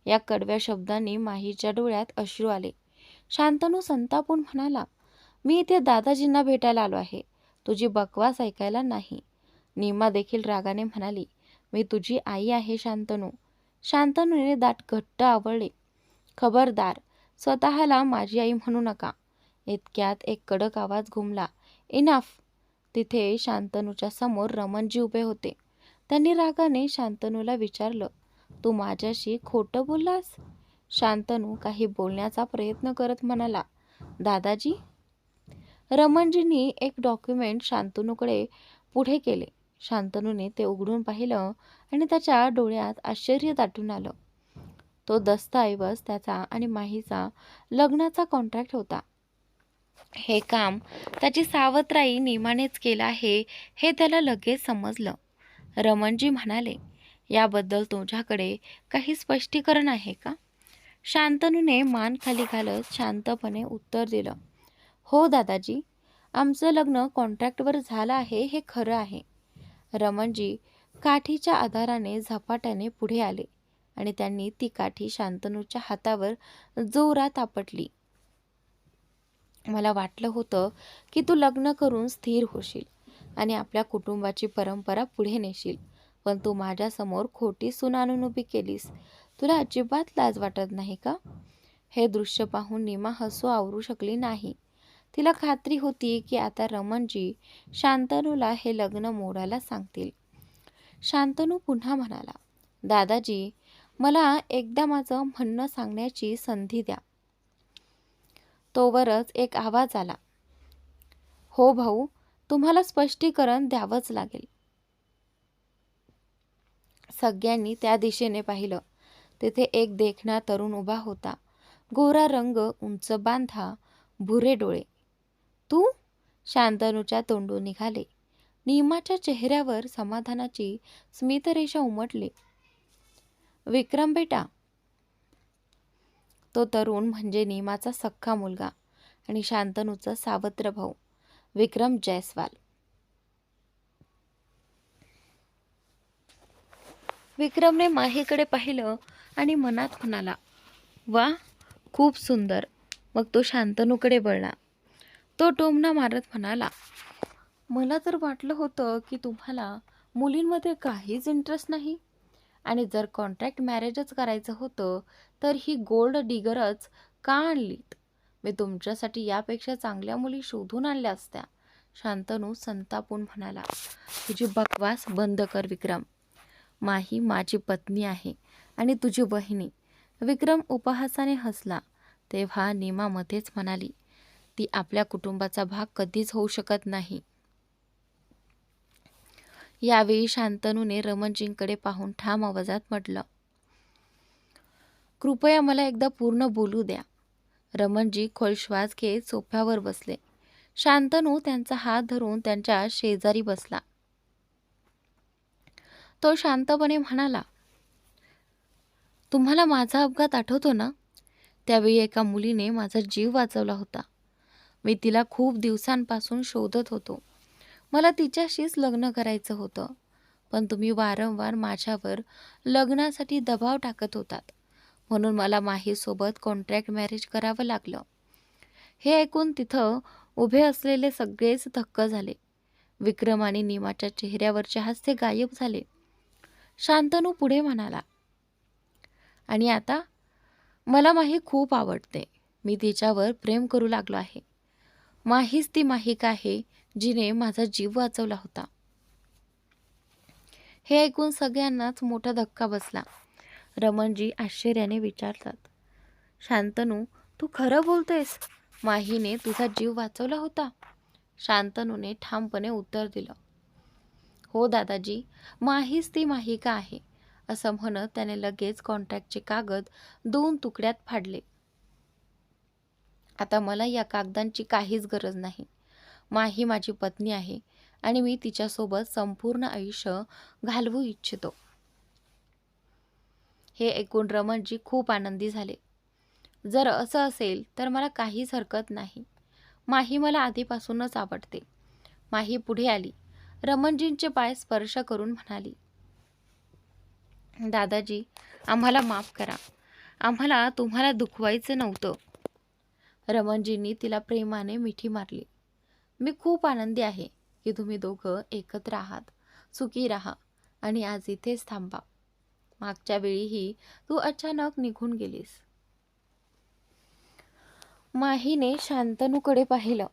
या कडव्या शब्दांनी माहीच्या डोळ्यात अश्रू आले. शांतनू संतापून म्हणाला, मी इथे दादाजींना भेटायला आलो आहे, तुझी बकवास ऐकायला नाही. नीमा देखील रागाने म्हणाली, मी तुझी आई आहे शांतनू. शांतनूने दात घट्ट आवळले. खबरदार, स्वतःला माझी आई म्हणू नका. इतक्यात एक कडक आवाज घुमला, इनाफ. तिथे शांतनूच्या समोर रमणजी उभे होते. त्यांनी रागाने शांतनूला विचारलं, तू माझ्याशी खोटं बोललास? शांतनू काही बोलण्याचा प्रयत्न करत म्हणाला, दादाजी. रमणजींनी एक डॉक्युमेंट शांतनूकडे पुढे केले. शांतनूने ते उघडून पाहिलं आणि त्याच्या डोळ्यात आश्चर्य दाटून आलं. तो दस्तऐवज त्याचा आणि माहीचा लग्नाचा कॉन्ट्रॅक्ट होता. हे काम त्याची सावत्राई नीमानेच केलं आहे हे त्याला लगेच समजलं. रमणजी म्हणाले, याबद्दल तुझ्याकडे काही स्पष्टीकरण आहे का? शांतनूने मान खाली घालत शांतपणे उत्तर दिलं, हो दादाजी, आमचं लग्न कॉन्ट्रॅक्टवर झालं आहे हे खरं आहे. रमणजी काठीच्या आधाराने झपाट्याने पुढे आले आणि त्यांनी ती काठी शांतनूच्या हातावर जोरात आपटली. मला वाटलं होतं की तू लग्न करून स्थिर होशील आणि आपल्या कुटुंबाची परंपरा पुढे नेशील, पण तू माझ्यासमोर खोटी सून आणून उभी केलीस. तुला अजिबात लाज वाटत नाही का? हे दृश्य पाहून नीमा हसू आवरू शकली नाही. तिला खात्री होती की आता रमणजी शांतनूला हे लग्न मोडायला सांगतील. शांतनू पुन्हा म्हणाला, दादाजी, मला एकदा माझं म्हणणं सांगण्याची संधी द्या. तोवरच एक आवाज आला, हो भाऊ, तुम्हाला स्पष्टीकरण द्यावंच लागेल. सगळ्यांनी त्या दिशेने पाहिलं. तिथे एक देखणा तरुण उभा होता. गोरा रंग, उंच बांधा, भुरे डोळे. तू? शांतनूच्या तोंडून निघाले. नीमाच्या चेहऱ्यावर समाधानाची स्मितरेषा उमटली. विक्रम बेटा. तो तरुण म्हणजे नीमाचा सख्खा मुलगा आणि शांतनूचा सावत्र भाऊ विक्रम जयस्वाल. विक्रमने माहीकडे पाहिलं आणि मनात म्हणाला, वा, खूप सुंदर. मग तो शांतनूकडे वळला. तो टोमणा मारत म्हणाला, मला तर वाटलं होतं की तुम्हाला मुलींमध्ये काहीच इंटरेस्ट नाही आणि जर कॉन्ट्रॅक्ट मॅरेजच करायचं होतं तर ही गोल्ड डिगरच का आणलीत? मी तुमच्यासाठी यापेक्षा चांगल्या मुली शोधून आणल्या असत्या. शांतनू संतापून म्हणाला, तुझी बकवास बंद कर विक्रम. माही माझी पत्नी आहे आणि तुझी बहिणी. विक्रम उपहासाने हसला. तेव्हा नीमा मध्येच म्हणाली, ती आपल्या कुटुंबाचा भाग कधीच होऊ शकत नाही. यावेळी शांतनूने रमणजींकडे पाहून ठाम आवाजात म्हटलं, कृपया मला एकदा पूर्ण बोलू द्या. रमणजी खोल श्वास घेत सोफ्यावर बसले. शांतनू त्यांचा हात धरून त्यांच्या शेजारी बसला. तो शांतपणे म्हणाला, तुम्हाला माझा अपघात आठवतो ना? त्यावेळी एका मुलीने माझा जीव वाचवला होता. मी तिला खूप दिवसांपासून शोधत होतो. मला तिच्याशीच लग्न करायचं होतं, पण तुम्ही वारंवार माझ्यावर लग्नासाठी दबाव टाकत होतात, म्हणून मला माहीसोबत कॉन्ट्रॅक्ट मॅरेज करावं लागलं. हे ऐकून तिथं उभे असलेले सगळेच थक्क झाले. विक्रम आणि नीमाच्या चेहऱ्यावरचे हास्य गायब झाले. शांतनू पुढे म्हणाला, आणि आता मला माही खूप आवडते. मी तिच्यावर प्रेम करू लागलो आहे. माहीच ती माहिका आहे जिने माझा जीव वाचवला होता. हे ऐकून सगळ्यांनाच मोठा धक्का बसला. रमणजी आश्चर्याने विचारतात, शांतनू, तू खरं बोलतेस? माहीने तुझा जीव वाचवला होता? शांतनूने ठामपणे उत्तर दिलं, हो दादाजी, माहीच ती माहिका आहे. असं म्हणत त्याने लगेच कॉन्ट्रॅक्टचे कागद 2 तुकड्यात फाडले. आता मला या कागदांची काहीच गरज नाही. माही माझी पत्नी आहे आणि मी तिच्यासोबत संपूर्ण आयुष्य घालवू इच्छितो. हे ऐकून रमणजी खूप आनंदी झाले. जर असं असेल तर मला काहीच हरकत नाही. माही मला आधीपासूनच आवडते. माही पुढे आली. रमणजींचे पाय स्पर्श करून म्हणाली, दादाजी, आम्हाला माफ करा. आम्हाला तुम्हाला दुखवायचं नव्हतं. रमणजींनी तिला प्रेमाने मिठी मारली. मी खूप आनंदी आहे की तुम्ही दोघं एकत्र आहात. सुखी राहा आणि आज इथेच थांबा. मागच्या वेळीही तू अचानक निघून गेलीस. माहीने शांतनूकडे पाहिलं.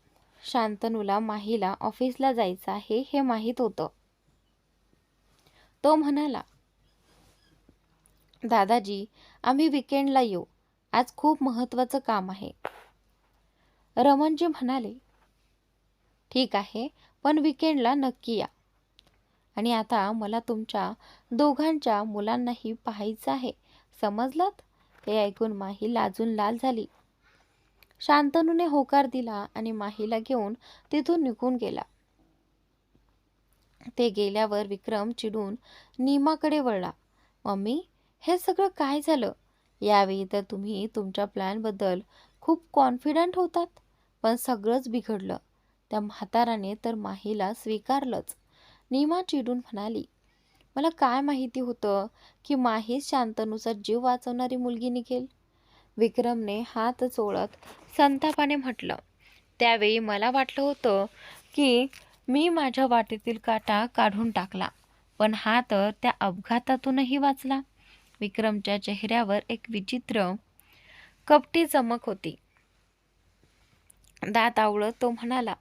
शांतनूला माहीला ऑफिसला जायचं आहे हे माहीत होतं. तो म्हणाला, दादाजी, आम्ही विकेंडला येऊ. आज खूप महत्त्वाचं काम आहे. रमणजी म्हणाले, ठीक आहे, पण विकेंडला नक्की या. आणि आता मला तुमच्या दोघांच्या मुलांनाही पाहायचं आहे, समजलात? हे ऐकून माही लाजून लाल झाली. शांतनूने होकार दिला आणि माहीला घेऊन तिथून निघून गेला. ते गेल्यावर विक्रम चिडून नीमाकडे वळला. मम्मी, हे सगळं काय झालं? यावेळी तर तुम्ही तुमच्या प्लॅनबद्दल खूप कॉन्फिडंट होतात, पण सगळंच बिघडलं. त्या म्हाताराने तर माहीला स्वीकारलंच. नीमा चिडून म्हणाली, मला काय माहिती होतं की माहीच शांतनूचा जीव वाचवणारी मुलगी निघेल. विक्रमने हात चोळत संतापाने म्हटलं, त्यावेळी मला वाटलं होतं की मी माझ्या वाटेतील काटा काढून टाकला, पण हा तर त्या अपघातातूनही वाचला. विक्रमच्या चेहऱ्यावर एक विचित्र कपटी चमक होती. दात आवळत तो म्हणाला,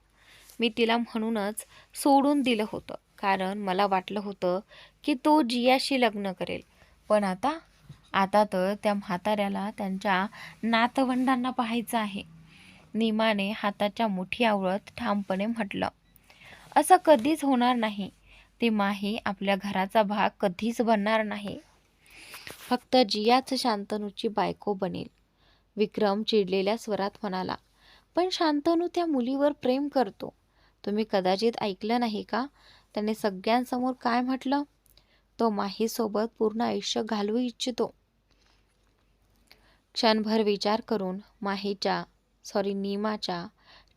मी तिला म्हणूनच सोडून दिलं होतं, कारण मला वाटलं होतं की तो जियाशी लग्न करेल. पण आता तर त्या म्हाताऱ्याला त्यांच्या नातवंडांना पाहायचं आहे. नीमाने हाताच्या मुठी आवळत ठामपणे म्हटलं, असं कधीच होणार नाही. ती माही आपल्या घराचा भाग कधीच बनणार नाही. फक्त जियाच शांतनूची बायको बनेल. विक्रम चिडलेल्या स्वरात म्हणाला, पण शांतनू त्या मुलीवर प्रेम करतो. तुम्ही कदाचित ऐकलं नाही का? त्याने सगळ्यांसमोर काय म्हटलं? तो माहीसोबत पूर्ण आयुष्य घालवू इच्छितो. क्षणभर विचार करून नीमाच्या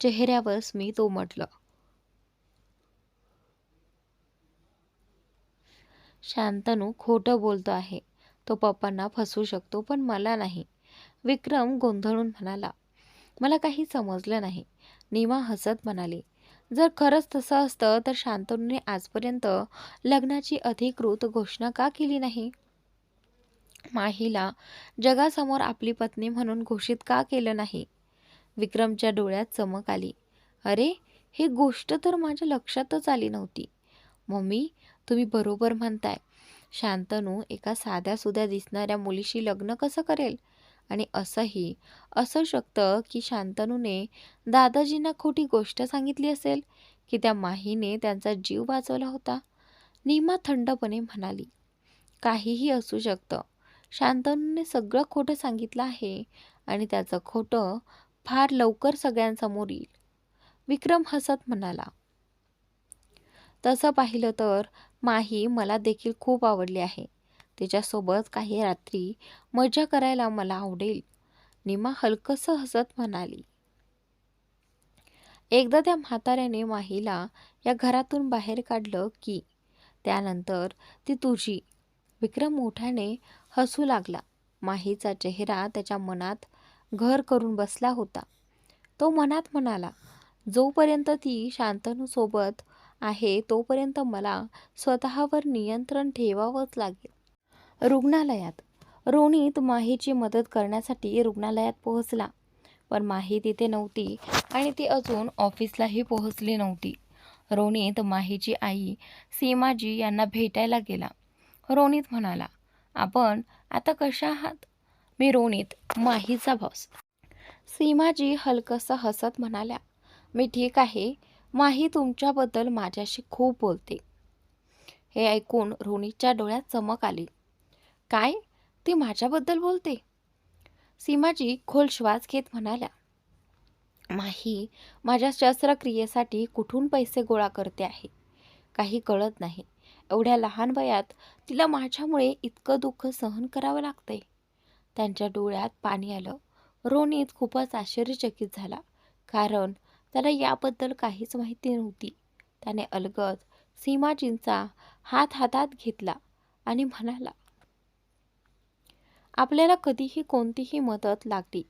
चेहऱ्यावर स्मित उमटलं. शांतनू खोटं बोलतो आहे. तो पप्पांना फसवू शकतो, पण मला नाही. विक्रम गोंधळून म्हणाला, मला काही समजलं नाही. नीमा हसत म्हणाली, जर खरंच तसं असतं तर शांतनूने आजपर्यंत लग्नाची अधिकृत घोषणा का केली नाही? माहीला जगासमोर आपली पत्नी म्हणून घोषित का केलं नाही? विक्रमच्या डोळ्यात चमक आली. अरे, ही गोष्ट तर माझ्या लक्षातच आली नव्हती. मम्मी, तुम्ही बरोबर म्हणताय. शांतनू एका साध्यासुध्या दिसणाऱ्या मुलीशी लग्न कसं करेल? आणि असंही असू शकतं की शांतनूने दादाजींना खोटी गोष्ट सांगितली असेल की त्या माहीने त्यांचा जीव वाचवला होता. नीमा थंडपणे म्हणाली, काहीही असू शकतं. शांतनूने सगळं खोटं सांगितलं आहे आणि त्याचं खोटं फार लवकर सगळ्यांसमोर येईल. विक्रम हसत म्हणाला, तसं पाहिलं तर माही मला देखील खूप आवडली आहे. तिच्यासोबत काही रात्री मजा करायला मला आवडेल. नीमा हलकसं हसत म्हणाली. एकदा त्या म्हाताऱ्याने माहीला या घरातून बाहेर काढलं की त्यानंतर ती तुझी. विक्रम मोठ्याने हसू लागला. माहीचा चेहरा त्याच्या मनात घर करून बसला होता. तो मनात म्हणाला, जोपर्यंत ती शांतनूसोबत आहे तोपर्यंत मला स्वतःवर नियंत्रण ठेवावंच लागेल. रुग्णालयात रोनित माहीची मदत करण्यासाठी रुग्णालयात पोहोचला. पण माही तिथे नव्हती आणि ती अजून ऑफिसलाही पोहोचली नव्हती. रोनित माहीची आई सीमाजी यांना भेटायला गेला. रोनित म्हणाला, आपण आता कशा आहात? मी रोनित, माहीचा बॉस. सीमाजी हलकसं हसत म्हणाल्या, मी ठीक आहे. माही तुमच्याबद्दल माझ्याशी खूप बोलते. हे ऐकून रोनितच्या डोळ्यात चमक आली. काय? ती माझ्याबद्दल बोलते? सीमाजी खोल श्वास घेत म्हणाल्या, माही माझ्या शस्त्रक्रियेसाठी कुठून पैसे गोळा करते आहे काही कळत नाही. एवढ्या लहान वयात तिला माझ्यामुळे इतकं दुःख सहन करावं लागतंय. त्यांच्या डोळ्यात पाणी आलं. रोनित खूपच आश्चर्यचकित झाला, कारण त्याला याबद्दल काहीच माहिती नव्हती. त्याने अलगद सीमाजींचा हात हातात घेतला आणि म्हणाला, आपल्याला कधीही कोणतीही मदत लागली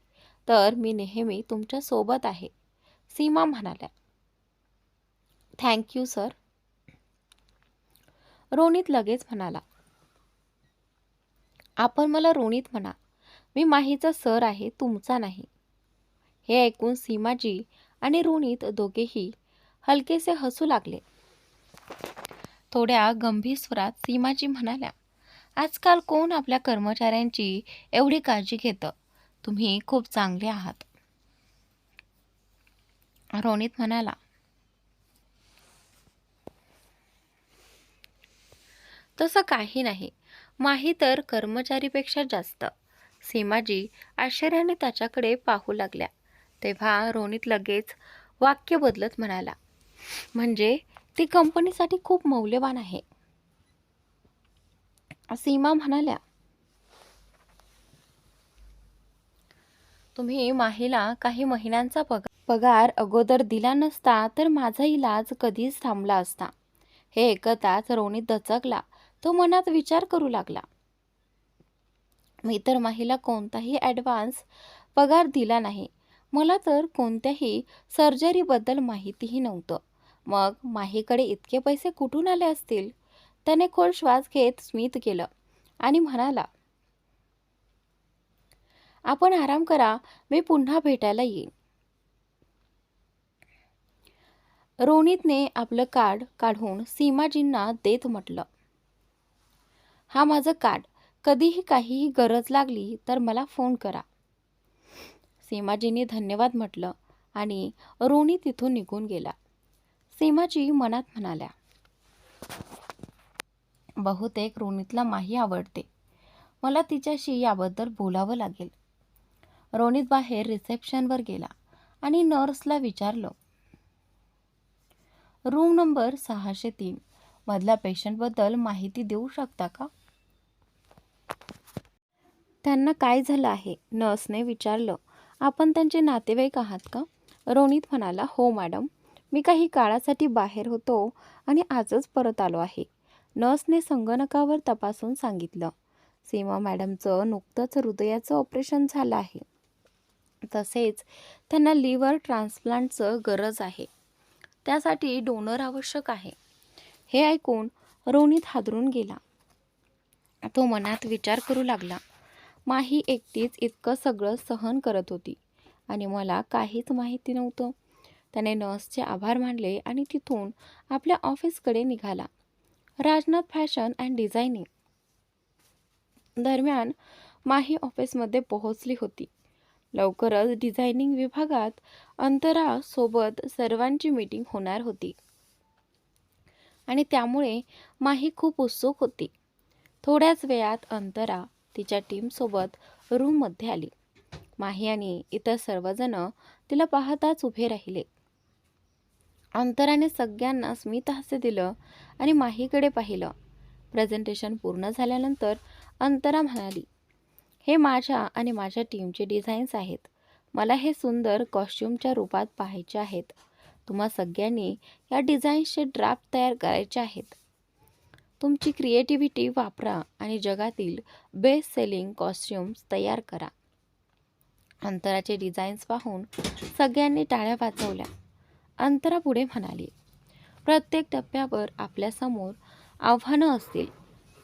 तर मी नेहमी तुमच्या सोबत आहे. सीमा म्हणाल्या, थँक यू सर. रोनित लगेच म्हणाला, आपण मला रोनित म्हणा. मी माहीचा सर आहे, तुमचा नाही. हे ऐकून सीमाजी आणि रोनित दोघेही हलकेसे हसू लागले. थोड्या गंभीर स्वरात सीमाजी म्हणाल्या, आजकाल कोण आपल्या कर्मचाऱ्यांची एवढी काळजी घेतं? तुम्ही खूप चांगले आहात. रोनित म्हणाला, तसं काही नाही. माही तर कर्मचारीपेक्षा जास्त. सीमाजी आश्चर्याने त्याच्याकडे पाहू लागल्या. तेव्हा रोनित लगेच वाक्य बदलत म्हणाला, म्हणजे ती कंपनीसाठी खूप मौल्यवान आहे. सीमा म्हणाल्या, तुम्ही माहीला काही महिन्यांचा पगार अगोदर दिला नसता तर माझा इलाज कधीच थांबला असता. हे ऐकताच रोनित दचकला. तो मनात विचार करू लागला, मी तर माहीला कोणताही ॲडव्हान्स पगार दिला नाही. मला तर कोणत्याही सर्जरीबद्दल माहितीही नव्हतं. मग माहीकडे इतके पैसे कुठून आले असतील? त्याने खोल श्वास घेत स्मित केलं आणि म्हणाला, आपण आराम करा, मी पुन्हा भेटायला येईन. रोनितने आपलं कार्ड काढून सीमाजींना देत म्हटलं, हा माझं कार्ड. कधीही काहीही गरज लागली तर मला फोन करा. सीमाजींनी धन्यवाद म्हटलं आणि रोनित तिथून निघून गेला. सीमाजी मनात म्हणाल्या, बहुतेक रोनितला माही आवडते. मला तिच्याशी याबद्दल बोलावं लागेल. रोनित बाहेर रिसेप्शनवर गेला आणि नर्सला विचारलं, रूम नंबर 603 मधल्या पेशंटबद्दल माहिती देऊ शकता का? त्यांना काय झालं आहे? नर्सने विचारलं. आपण त्यांचे नातेवाईक आहात का? रोनित म्हणाला, हो मॅडम. मी काही काळासाठी बाहेर होतो आणि आजच परत आलो आहे. नर्सने संगणकावर तपासून सांगितलं, सीमा मॅडमचं नुकतंच हृदयाचं ऑपरेशन झालं आहे. तसेच त्यांना लिव्हर ट्रान्सप्लांटचं गरज आहे. त्यासाठी डोनर आवश्यक आहे. हे ऐकून रोनित हादरून गेला. तो मनात विचार करू लागला, माही एकटीच इतकं सगळं सहन करत होती आणि मला काहीच माहिती नव्हतं. त्याने नर्सचे आभार मानले आणि तिथून आपल्या ऑफिसकडे निघाला. राजनाथ फॅशन अँड डिझायनिंग दरम्यान माही ऑफिसमध्ये पोहोचली होती. लवकरच डिझायनिंग विभागात अंतरासोबत सर्वांची मीटिंग होणार होती आणि त्यामुळे माही खूप उत्सुक होती. थोड्याच वेळात अंतरा तिच्या टीमसोबत रूममध्ये आली. माही आणि इतर सर्वजण तिला पाहताच उभे राहिले. अंतराने सगळ्यांना स्मित हास्य दिलं आणि माहीकडे पाहिलं. प्रेझेंटेशन पूर्ण झाल्यानंतर अंतरा म्हणाली, हे माझ्या आणि माझ्या टीमचे डिझाईन्स आहेत. मला हे सुंदर कॉस्ट्युमच्या रूपात पाहायचे आहेत. तुम्हा सगळ्यांनी या डिझाईन्सचे ड्राफ्ट तयार करायचे आहेत. तुमची क्रिएटिव्हिटी वापरा आणि जगातील बेस्ट सेलिंग कॉस्ट्युम्स तयार करा. अंतराचे डिझाईन्स पाहून सगळ्यांनी टाळ्या वाजवल्या. अंतरा पुढे म्हणाली, प्रत्येक टप्प्यावर आपल्यासमोर आव्हानं असतील.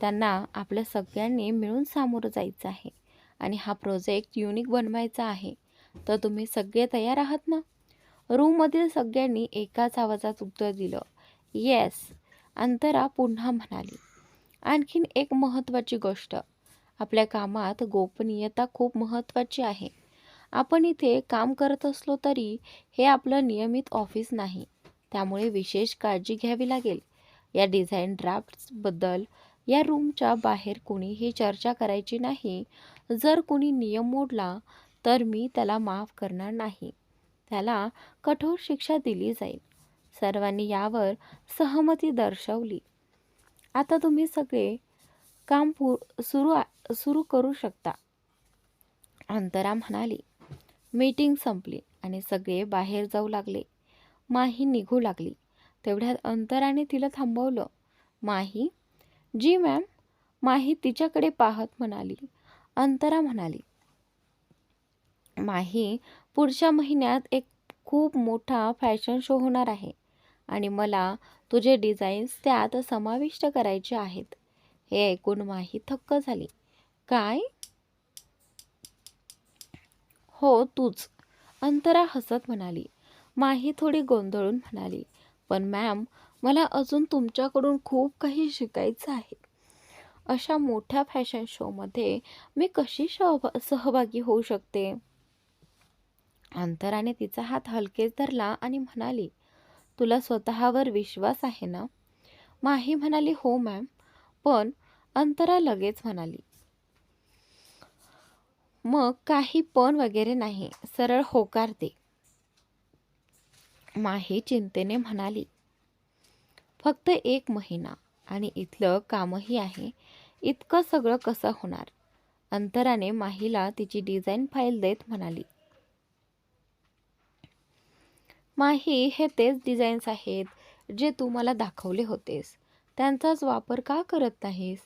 त्यांना आपल्या सगळ्यांनी मिळून सामोरं जायचं आहे आणि हा प्रोजेक्ट युनिक बनवायचा आहे. तर तुम्ही सगळे तयार आहात ना? रूममधील सगळ्यांनी एकाच आवाजात उत्तर दिलं, येस. अंतरा पुन्हा म्हणाली, आणखीन एक महत्त्वाची गोष्ट, आपल्या कामात गोपनीयता खूप महत्त्वाची आहे. आपण इथे काम करत असलो तरी हे आपलं नियमित ऑफिस नाही, त्यामुळे विशेष काळजी घ्यावी लागेल. या डिझाईन ड्राफ्ट्सबद्दल या रूमच्या बाहेर कुणीही चर्चा करायची नाही. जर कुणी नियम मोडला तर मी त्याला माफ करणार नाही. त्याला कठोर शिक्षा दिली जाईल. सर्वांनी यावर सहमती दर्शवली. आता तुम्ही सगळे काम सुरू करू शकता. अंतरा म्हणाली. मीटिंग संपली आणि सगळे बाहेर जाऊ लागले. माही निघू लागली. तेवढ्यात अंतराने तिला थांबवलं. माही? जी मॅम. माही तिच्याकडे पाहत म्हणाली. अंतरा म्हणाली, माही, पुढच्या महिन्यात एक खूप मोठा फॅशन शो होणार आहे आणि मला तुझे डिझाईन्स त्यात समाविष्ट करायचे आहेत. हे ऐकून माही थक्क झाली. काय? हो, तूच. अंतरा हसत म्हणाली. माही थोडी गोंधळून म्हणाली, पण मॅम, मला अजून तुमच्याकडून खूप काही शिकायचं आहे. अशा मोठ्या फॅशन शोमध्ये मी कशी सहभागी होऊ शकते? अंतराने तिचा हात हलकेच धरला आणि म्हणाली, तुला स्वतःवर विश्वास आहे ना? माही म्हणाली, हो मॅम. पण अंतरा लगेच म्हणाली, मग काही पण वगैरे नाही, सरळ होकार दे. माही चिंतेने म्हणाली, फक्त 1 महिना आणि इथलं कामही आहे. इतकं सगळं कसं होणार? अंतराने माहीला तिची डिझाईन फाईल देत म्हणाली, माही, हे तेच डिझाईन्स आहेत जे तू मला दाखवले होतेस. त्यांचाच वापर का करत नाहीस?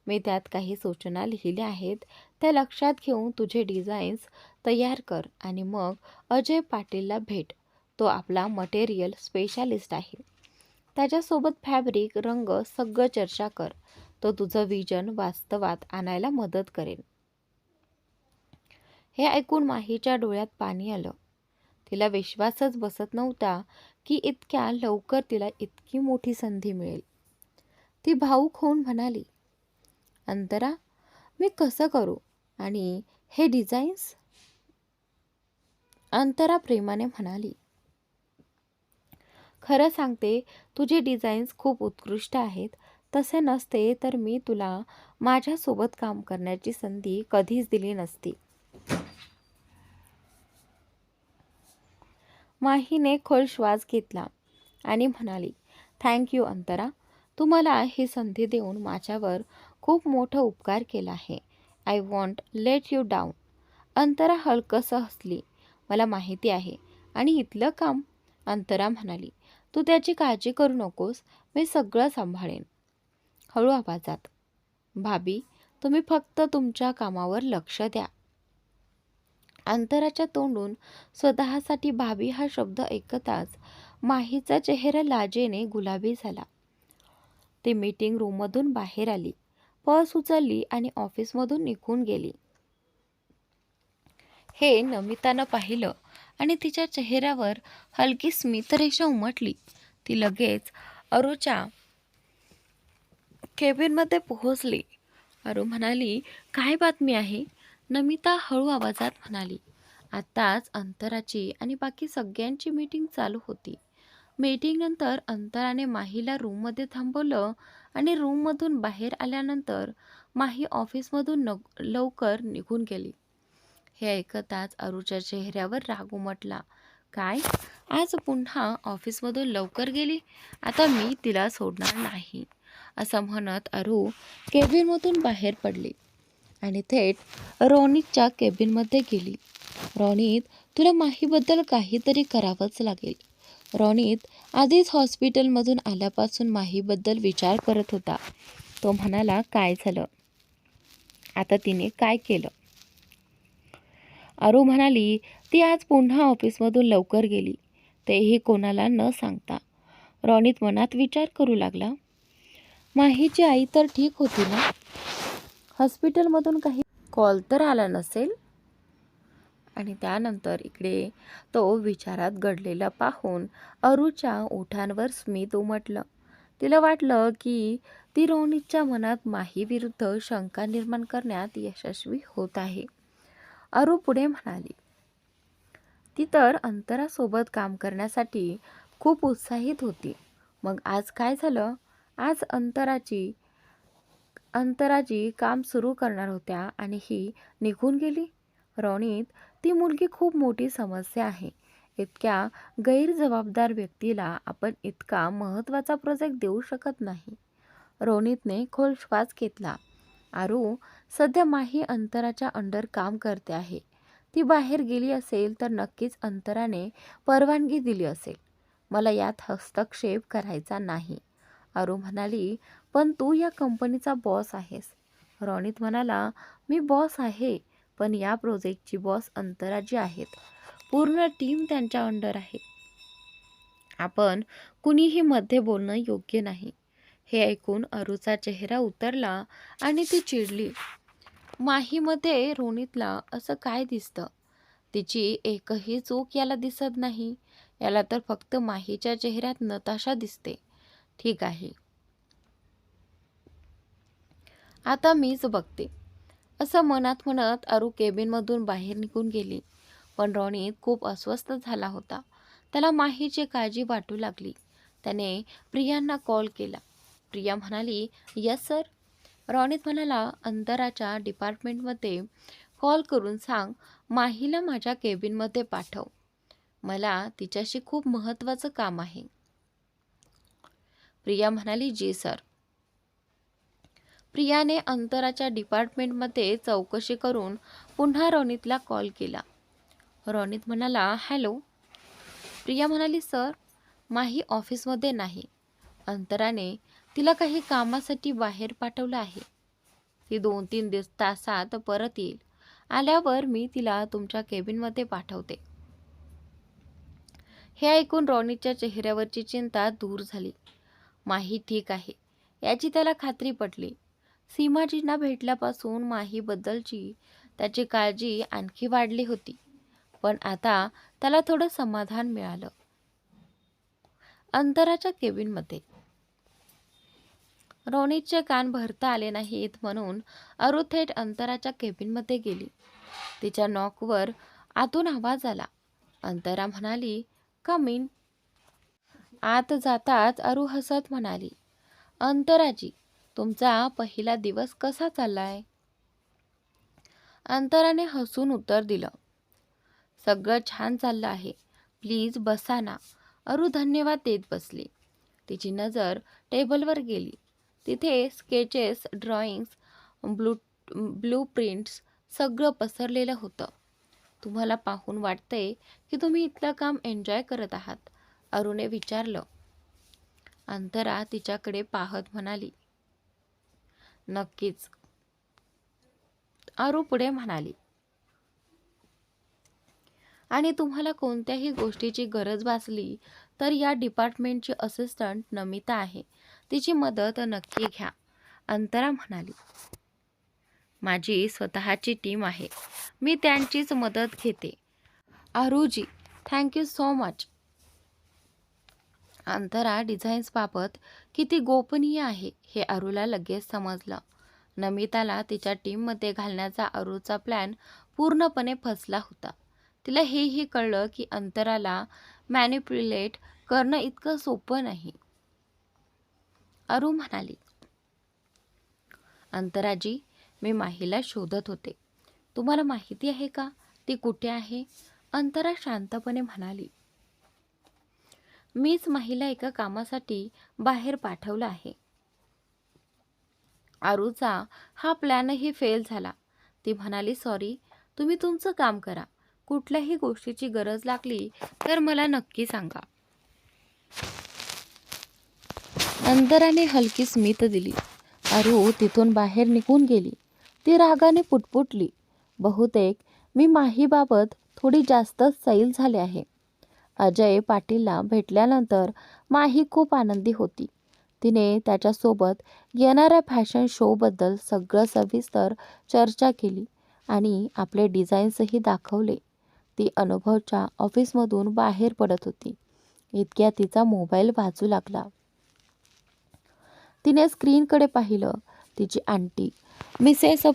मी त्यात काही सूचना लिहिल्या आहेत. त्या लक्षात घेऊन तुझे डिझाईन्स तयार कर आणि मग अजय पाटीलला भेट. तो आपला मटेरियल स्पेशालिस्ट आहे. त्याच्यासोबत फॅब्रिक, रंग सगळं चर्चा कर. तो तुझं विजन वास्तवात आणायला मदत करेल. हे ऐकून माहीच्या डोळ्यात पाणी आलं. तिला विश्वासच बसत नव्हता की इतक्या लवकर तिला इतकी मोठी संधी मिळेल. ती भावूक होऊन म्हणाली, अंतरा, मी कसं करू? आणि हे डिझाईन्स? अंतरा प्रेमाने म्हणाली, खरं सांगते, तुझे डिझाईन्स खूप उत्कृष्ट आहेत. तसे नसते तर मी तुला माझ्यासोबत काम करण्याची संधी कधीच दिली नसती. माहीने खोल श्वास घेतला आणि म्हणाली, थँक यू अंतरा. तू मला ही संधी देऊन माझ्यावर खूप मोठा उपकार केला आहे. I want let you down. Antara हलकसं हसली. मला माहिती आहे. आणि इथलं काम? अंतरा म्हणाली, तू त्याची काळजी करू नकोस. मी सगळं सांभाळेन. हळू आवाजात, भाभी, तुम्ही फक्त तुमच्या कामावर लक्ष द्या. अंतराच्या तोंडून स्वतःसाठी भाभी हा शब्द ऐकताच माहीचा चेहरा लाजेने गुलाबी झाला. ती मीटिंग रूममधून बाहेर आली, पर्स उचलली आणि ऑफिसमधून निघून गेली. हे नमितानं पाहिलं आणि तिच्या चेहऱ्यावर हलकी स्मितरेषा उमटली. ती लगेच अरुच्या केबिनमध्ये पोहोचली. अरू म्हणाली, काय बातमी आहे? नमिता हळू आवाजात म्हणाली, आत्ताच अंतराची आणि बाकी सगळ्यांची मीटिंग चालू होती. मीटिंगनंतर अंतराने माहीला रूममध्ये थांबवलं आणि रूममधून बाहेर आल्यानंतर माही ऑफिसमधून लवकर निघून गेली. हे ऐकताच अरूच्या चेहऱ्यावर राग उमटला. काय? आज पुन्हा ऑफिसमधून लवकर गेली? आता मी तिला सोडणार नाही, असं म्हणत अरू केबिनमधून बाहेर पडली आणि थेट रोनितच्या केबिनमध्ये गेली. रोनित, तुला माहीबद्दल काहीतरी करावंच लागेल. रोनित आधीच हॉस्पिटलमधून आल्यापासून माहीबद्दल विचार करत होता. तो म्हणाला, काय झालं? आता तिने काय केलं? आरू म्हणाली ती आज पुन्हा ऑफिसमधून लवकर गेली, तेही कोणाला न सांगता. रोनित मनात विचार करू लागला, माहीची आई तर ठीक होती ना? हॉस्पिटलमधून काही कॉल तर आला नसेल? आणि त्यानंतर इकडे तो विचारात गडलेला पाहून अरूच्या ओठांवर स्मित उमटलं. तिला वाटलं की ती रोनितच्या मनात माहीविरुद्ध शंका निर्माण करण्यात यशस्वी होत आहे. अरू पुढे म्हणाली, ती तर अंतरासोबत काम करण्यासाठी खूप उत्साहित होती. मग आज काय झालं? आज अंतराची काम सुरू करणार होत्या आणि ही निघून गेली. रोनित, ती मुलगी खूप मोठी समस्या आहे. इतक्या गैरजबाबदार व्यक्तीला आपण इतका महत्त्वाचा प्रोजेक्ट देऊ शकत नाही. रोनितने खोल श्वास घेतला. आरू, सध्या माही अंतराच्या अंडर काम करते आहे. ती बाहेर गेली असेल तर नक्कीच अंतराने परवानगी दिली असेल. मला यात हस्तक्षेप करायचा नाही. आरू म्हणाली, पण तू या कंपनीचा बॉस आहेस. रोनित म्हणाला, मी बॉस आहे, पण या प्रोजेक्टची बॉस अंतराजी आहेत. पूर्ण टीम त्यांच्या अंडर आहे. आपण कुणीही मध्ये बोलणं योग्य नाही. हे ऐकून अरूचा चेहरा उतरला आणि ती चिडली. माहीमध्ये रोनितला असं काय दिसतं? तिची एकही चूक याला दिसत नाही. याला तर फक्त माहीच्या चेहऱ्यात नताशा दिसते. ठीक आहे, आता मीच बघते, असं मनात म्हणत आरू केबिनमधून बाहेर निघून गेली. पण रोनित खूप अस्वस्थ झाला होता. त्याला माहीची काळजी वाटू लागली. त्याने प्रियांना कॉल केला. प्रिया म्हणाली, यस सर. रोनित म्हणाला, अंतराच्या डिपार्टमेंटमध्ये कॉल करून सांग माहीला माझ्या केबिनमध्ये पाठव. मला तिच्याशी खूप महत्त्वाचं काम आहे. प्रिया म्हणाली, जी सर. प्रियाने अंतराच्या डिपार्टमेंटमध्ये चौकशी करून पुन्हा रोनितला कॉल केला. रोनित म्हणाला, हॅलो. प्रिया म्हणाली, सर, माही ऑफिसमध्ये नाही. अंतराने तिला काही कामासाठी बाहेर पाठवलं आहे. ती 2-3 तासात परत येईल. आल्यावर मी तिला तुमच्या केबिनमध्ये पाठवते. हे ऐकून रोनितच्या चेहऱ्यावरची चिंता दूर झाली. माही ठीक आहे याची त्याला खात्री पटली. सीमाजींना भेटल्यापासून माहीबद्दलची त्याची काळजी आणखी वाढली होती. पण आता त्याला थोडं समाधान मिळालं. अंतराच्या केबिनमध्ये रोनितचे कान भरता आले नाहीत म्हणून अरू थेट अंतराच्या केबिनमध्ये गेली. तिच्या नॉकवर आतून आवाज आला. अंतरा म्हणाली, कम इन. आत जाताच अरू हसत म्हणाली, अंतराजी, तुमचा पहिला दिवस कसा चाललाय? अंतराने हसून उत्तर दिलं, सगळं छान चाललं आहे. प्लीज बसा ना. अरू धन्यवाद देत बसली. तिची नजर टेबलवर गेली. तिथे स्केचेस, ड्रॉइंग्स, ब्लूप्रिंट्स सगळं पसरलेलं होतं. तुम्हाला पाहून वाटतंय की तुम्ही इथलं काम एन्जॉय करत आहात? अरूने विचारलं. अंतरा तिच्याकडे पाहत म्हणाली, नक्कीच. अरू पुढे म्हणाली, आणि तुम्हाला कोणत्याही गोष्टीची गरज भासली तर या डिपार्टमेंटची असिस्टंट नमिता आहे, तिची मदत नक्की घ्या. अंतरा म्हणाली, माझी स्वतःची टीम आहे, मी त्यांचीच मदत घेते. आरूजी, थँक्यू सो मच. अंतरा डिझाईन्सबाबत किती गोपनीय आहे हे अरूला लगेच समजलं. नमिताला तिच्या टीममध्ये घालण्याचा अरूचा प्लॅन पूर्णपणे फसला होता. तिला हेही कळलं की अंतराला मॅनिप्युलेट करणं इतकं सोपं नाही. अरू म्हणाली, अंतराजी, मी माहीला शोधत होते. तुम्हाला माहिती आहे का ती कुठे आहे? अंतरा शांतपणे म्हणाली, मीच माहीला एका कामासाठी बाहेर पाठवलं आहे. आरूचा हा प्लॅनही फेल झाला. ती म्हणाली, सॉरी, तुम्ही तुमचं काम करा. कुठल्याही गोष्टीची गरज लागली तर मला नक्की सांगा. अंतराने हलकी स्मित दिली. अरू तिथून बाहेर निघून गेली. ती रागाने पुटपुटली, बहुतेक मी माहीबाबत थोडी जास्तच सैल झाले आहे. अजय पाटीलला भेटल्यानंतर माही खूप आनंदी होती. तिने त्याच्यासोबत येणाऱ्या फॅशन शोबद्दल सगळं सविस्तर चर्चा केली आणि आपले डिझाईन्सही दाखवले. ती अनुभवच्या ऑफिसमधून बाहेर पडत होती. इतक्या तिचा मोबाईल वाजू लागला. तिने स्क्रीनकडे पाहिलं. तिची आंटी मिसेस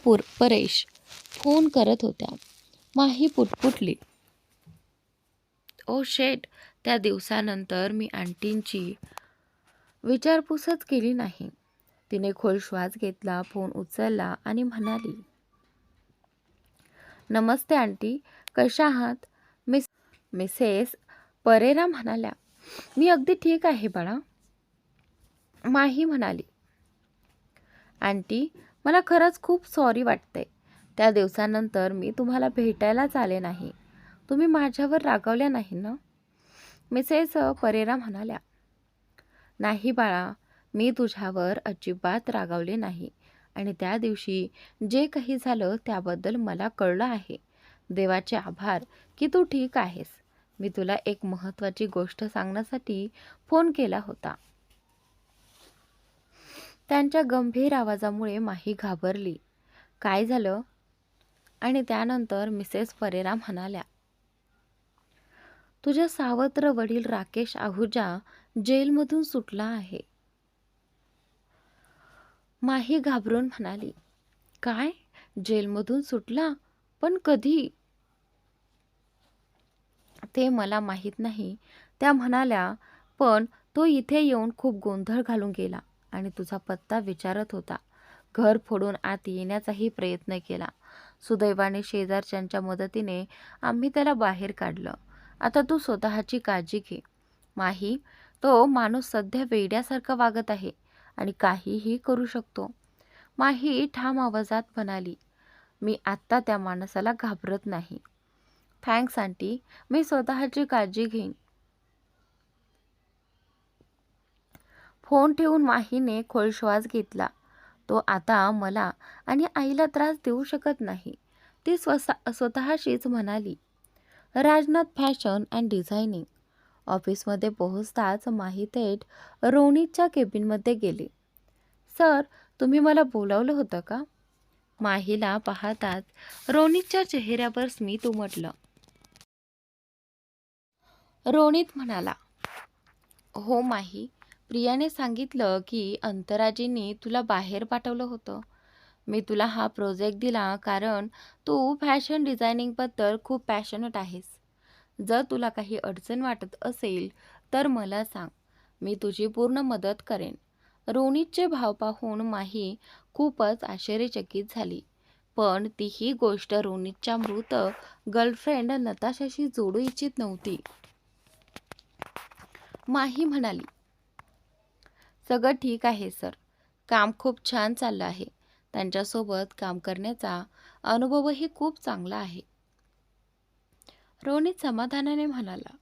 परेश फोन करत होत्या. माही पुटपुटली, ओ शेट, त्या दिवसानंतर मी आंटींची विचारपूसच केली नाही. तिने खोल श्वास घेतला, फोन उचलला आणि म्हणाली, नमस्ते आंटी, कशा आहात? मिसेस परेरा म्हणाल्या, मी अगदी ठीक आहे बाळा. माही म्हणाली, आंटी, मला खरंच खूप सॉरी वाटते. त्या दिवसानंतर मी तुम्हाला भेटायलाच आले नाही. तुम्ही माझ्यावर रागावल्या नाही ना? मिसेस परेरा म्हणाल्या, नाही बाळा, मी तुझ्यावर अजिबात रागावले नाही आणि त्या दिवशी जे काही झालं त्याबद्दल मला कळलं आहे. देवाचे आभार की तू ठीक आहेस. मी तुला एक महत्त्वाची गोष्ट सांगण्यासाठी फोन केला होता. त्यांच्या गंभीर आवाजामुळे माही घाबरली. काय झालं? आणि त्यानंतर मिसेस परेरा म्हणाल्या, तुझ्या सावत्र वडील राकेश आहुजा जेलमधून सुटला आहे. माही घाबरून म्हणाली, काय? जेलमधून सुटला? पण कधी? ते मला माहीत नाही. त्या म्हणाल्या, पण तो इथे येऊन खूप गोंधळ घालून गेला आणि तुझा पत्ता विचारत होता. घर फोडून आत येण्याचाही प्रयत्न केला. सुदैवाने शेजारच्यांच्या मदतीने आम्ही त्याला बाहेर काढलं. आता तू स्वतःची काळजी घे. माही, तो माणूस सध्या वेड्यासारखा वागत आहे आणि काहीही करू शकतो. माही ठाम आवाजात म्हणाली, मी आत्ता त्या माणसाला घाबरत नाही. थँक्स आंटी, मी स्वतःची काळजी घेईन. फोन ठेवून माहीने खोल श्वास घेतला. तो आता मला आणि आईला त्रास देऊ शकत नाही. ती स्वतःशीच म्हणाली. राजनाथ फॅशन अँड डिझायनिंग ऑफिसमध्ये पोहोचताच माही थेट रोनितच्या केबिनमध्ये गेली. सर, तुम्ही मला बोलावलं होतं का? माहीला पाहताच रोनितच्या चेहऱ्यावर स्मित उमटलं. रोनित म्हणाला, हो माही, प्रियाने सांगितलं की अंतराजींनी तुला बाहेर पाठवलं होतं. मी तुला हा प्रोजेक्ट दिला कारण तू फॅशन डिझायनिंगबद्दल खूप पॅशनेट आहेस. जर तुला काही अडचण वाटत असेल तर मला सांग, मी तुझी पूर्ण मदत करेन. रोनितचे भाव पाहून माही खूपच आश्चर्यचकित झाली. पण ती ही गोष्ट रोनितच्या मृत गर्लफ्रेंड नताशाशी जोडू इच्छित नव्हती. माही म्हणाली, सगळं ठीक आहे सर, काम खूप छान चाललं आहे. त्यांच्यासोबत काम करण्याचा अनुभवही खूप चांगला आहे. रोनित समाधानाने म्हणाला,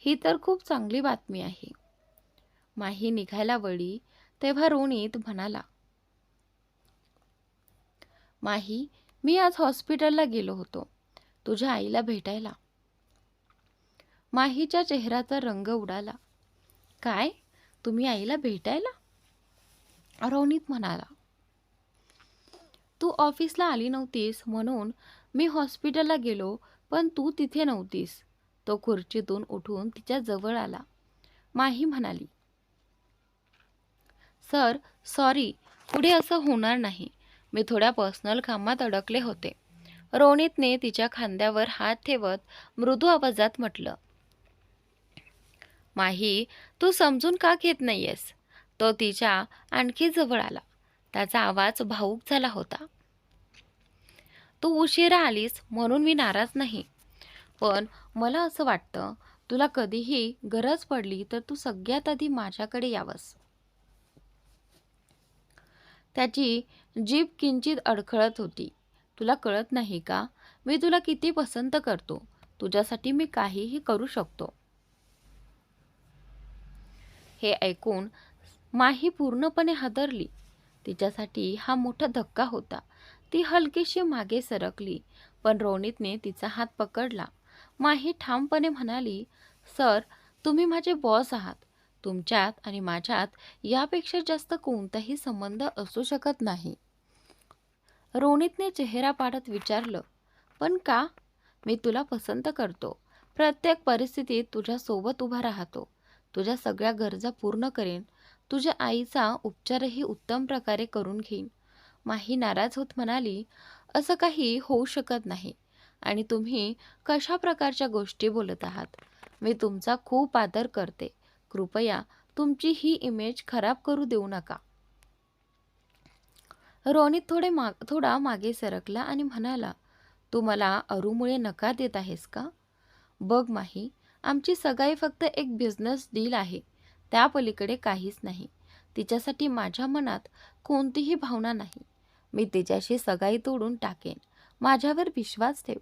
ही तर खूप चांगली बातमी आहे. माही निघायला वळली तेव्हा रोनित म्हणाला, माही, मी आज हॉस्पिटलला गेलो होतो तुझ्या आईला भेटायला. माहीच्या चेहऱ्याचा रंग उडाला. काय? तुम्ही आईला भेटायला? रोनित म्हणाला, तू ऑफिसला आली नव्हतीस म्हणून मी हॉस्पिटलला गेलो, पण तू तिथे नव्हतीस. तो खुर्चीतून उठून तिच्या जवळ आला. माही म्हणाली, सर, सॉरी, पुढे असं होणार नाही. मी थोड्या पर्सनल कामात अडकले होते. रोनितने तिच्या खांद्यावर हात ठेवत मृदू आवाजात म्हटलं. माही, तू समजून का घेत नाहीयेस? तो तिच्या आणखी जवळ आला. त्याचा आवाज भावूक झाला होता. तू उशिरा आलीस म्हणून मी नाराज नाही, पण मला असं वाटतं तुला कधीही गरज पडली तर तू सगळ्यात आधी माझ्याकडे यावंस. त्याची जीभ किंचित अडखळत होती. तुला कळत नाही का? मी तुला किती पसंत करतो. तुझ्यासाठी मी काहीही करू शकतो. हे ऐकून माही पूर्णपणे हादरली. तिच्यासाठी हा मोठा धक्का होता. ती हलकीशी मागे सरकली, पण रोनितने तिचा हात पकडला. माही ठामपणे म्हणाली, सर, तुम्ही माझे बॉस आहात. तुमच्यात आणि माझ्यात यापेक्षा जास्त कोणताही संबंध असू शकत नाही. रोनितने चेहरा पाडत विचारलं, पण का? मी तुला पसंत करतो. प्रत्येक परिस्थितीत तुझ्या सोबत उभा राहतो. तुझ्या सगळ्या गरजा पूर्ण करेन. तुझ्या आईचा उपचारही उत्तम प्रकारे करून घेईन. माही नाराज होत म्हणाली, असं काही होऊ शकत नाही. आणि तुम्ही कशा प्रकारच्या गोष्टी बोलत आहात? मी तुमचा खूप आदर करते. कृपया तुमची ही इमेज खराब करू देऊ नका. रोनित थोडा मागे सरकला आणि म्हणाला, तू मला अरूमुळे नकार देत आहेस का? बघ माही, आमची सगाई फक्त एक बिझनेस डील आहे. त्या पलीकडे काहीच नाही. तिच्यासाठी माझ्या मनात कोणतीही भावना नाही. मी तिच्याशी सगाई तोडून टाकेन. माझ्यावर विश्वास ठेव.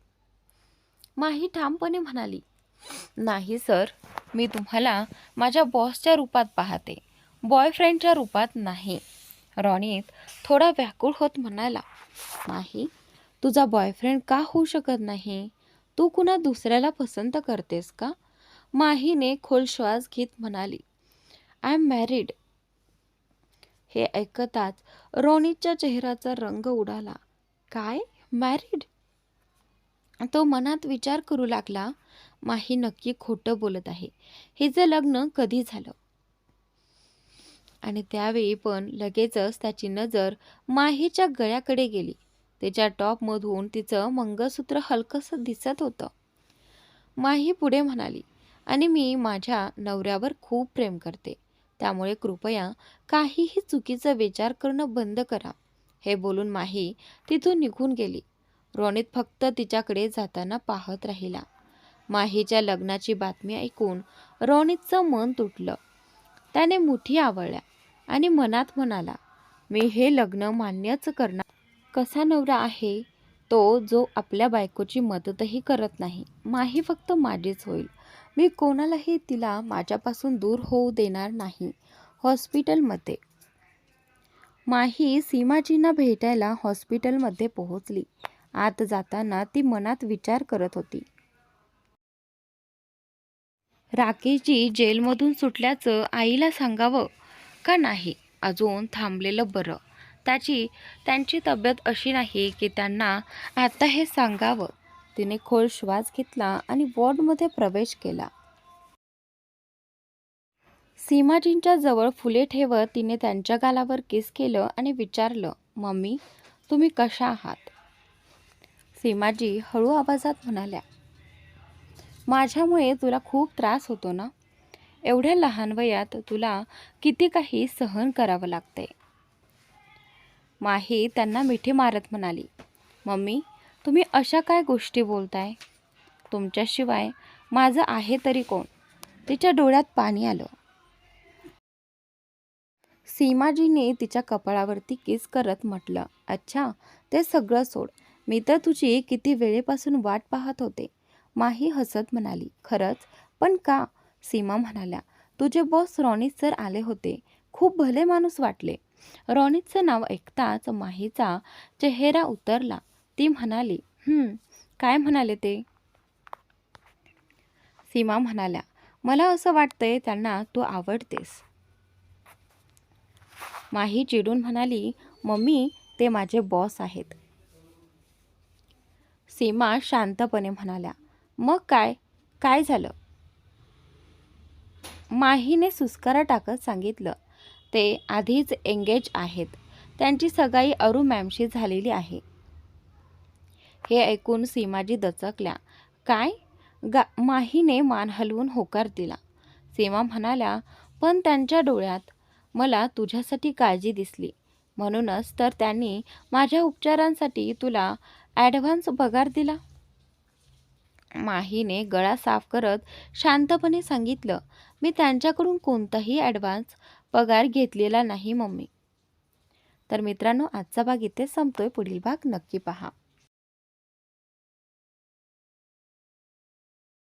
माही ठामपणे म्हणाली, नाही सर, मी तुम्हाला माझ्या बॉसच्या रूपात पाहते, बॉयफ्रेंडच्या रूपात नाही. रॉनित थोडा व्याकुळ होत म्हणाला, माही, तुझा बॉयफ्रेंड का होऊ शकत नाही? तू कुणा दुसऱ्याला पसंत करतेस का? माहीने खोल श्वास घेत म्हणाली, आय एम मॅरिड. हे ऐकताच रोनितच्या चेहऱ्याचा रंग उडाला. काय? मॅरिड? तो मनात विचार करू लागला, माही नक्की खोटं बोलत आहे. हिचं लग्न कधी झालं? आणि त्यावेळी पण लगेचच त्याची नजर माहीच्या गळ्याकडे गेली. तिच्या टॉपमधून तिचं मंगळसूत्र हलकंसं दिसत होतं. माही पुढे म्हणाली, आणि मी माझ्या नवऱ्यावर खूप प्रेम करते. त्यामुळे कृपया काहीही चुकीचा विचार करणं बंद करा. हे बोलून माही तिथून निघून गेली. रोनित फक्त तिच्याकडे जाताना पाहत राहिला. माहीच्या लग्नाची बातमी ऐकून रोनितचं मन तुटलं. त्याने मुठी आवळल्या आणि मनात म्हणाला, मी हे लग्न मान्यच करणार. कसा नवरा आहे तो, जो आपल्या बायकोची मदतही करत नाही. माही फक्त माझीच होईल. मी कोणालाही तिला माझ्यापासून दूर होऊ देणार नाही. हॉस्पिटलमध्ये माही सीमाजींना भेटायला हॉस्पिटलमध्ये पोहोचली. आत जाताना ती मनात विचार करत होती, राकेशजी जेलमधून सुटल्याचं आईला सांगावं का नाही? अजून थांबलेलं बरं. त्यांची तब्येत अशी नाही की त्यांना आता हे सांगावं. तिने खोल श्वास घेतला आणि वॉर्डमध्ये प्रवेश केला. सीमाजींच्या जवळ फुले ठेवत तिने त्यांच्या गालावर किस केलं आणि विचारलं, मम्मी, तुम्ही कशा आहात? सीमाजी हळू आवाजात म्हणाल्या, माझ्यामुळे तुला खूप त्रास होतो ना? एवढ्या लहान वयात तुला किती काही सहन करावं लागतंय. माही त्यांना मिठी मारत म्हणाली, मम्मी, तुम्ही अशा काय गोष्टी बोलताय? तुमच्याशिवाय माझं आहे तरी कोण? तिच्या डोळ्यात पाणी आलं. सीमाजीने तिच्या कपाळावरती किस करत म्हटलं, अच्छा, ते सगळं सोड. मी तर तुझी किती वेळेपासून वाट पाहत होते. माही हसत म्हणाली, खरंच? पण का? सीमा म्हणाल्या, तुझे बॉस रॉनित सर आले होते. खूप भले माणूस वाटले. रॉनितचं नाव ऐकताच माहीचा चेहरा उतरला. ती म्हणाली, काय म्हणाले ते? सीमा म्हणाल्या, मला असं वाटतंय त्यांना तू आवडतेस. माही चिडून म्हणाली, मम्मी, ते माझे बॉस आहेत. सीमा शांतपणे म्हणाल्या, मग काय? काय झालं? माहीने सुस्कारा टाकत सांगितलं, ते आधीच एंगेज आहेत. त्यांची सगाई अरू मॅमशी झालेली आहे. हे ऐकून सीमाजी दचकल्या. काय? माहीने मान हलवून होकार दिला. सीमा म्हणाल्या, पण त्यांच्या डोळ्यात मला तुझ्यासाठी काळजी दिसली. म्हणूनच तर त्यांनी माझ्या उपचारांसाठी तुला ॲडव्हान्स पगार दिला. माहीने गळा साफ करत शांतपणे सांगितलं, मी त्यांच्याकडून कोणताही ॲडव्हान्स पगार घेतलेला नाही मम्मी. तर मित्रांनो, आजचा भाग इथे संपतोय. पुढील भाग नक्की पहा.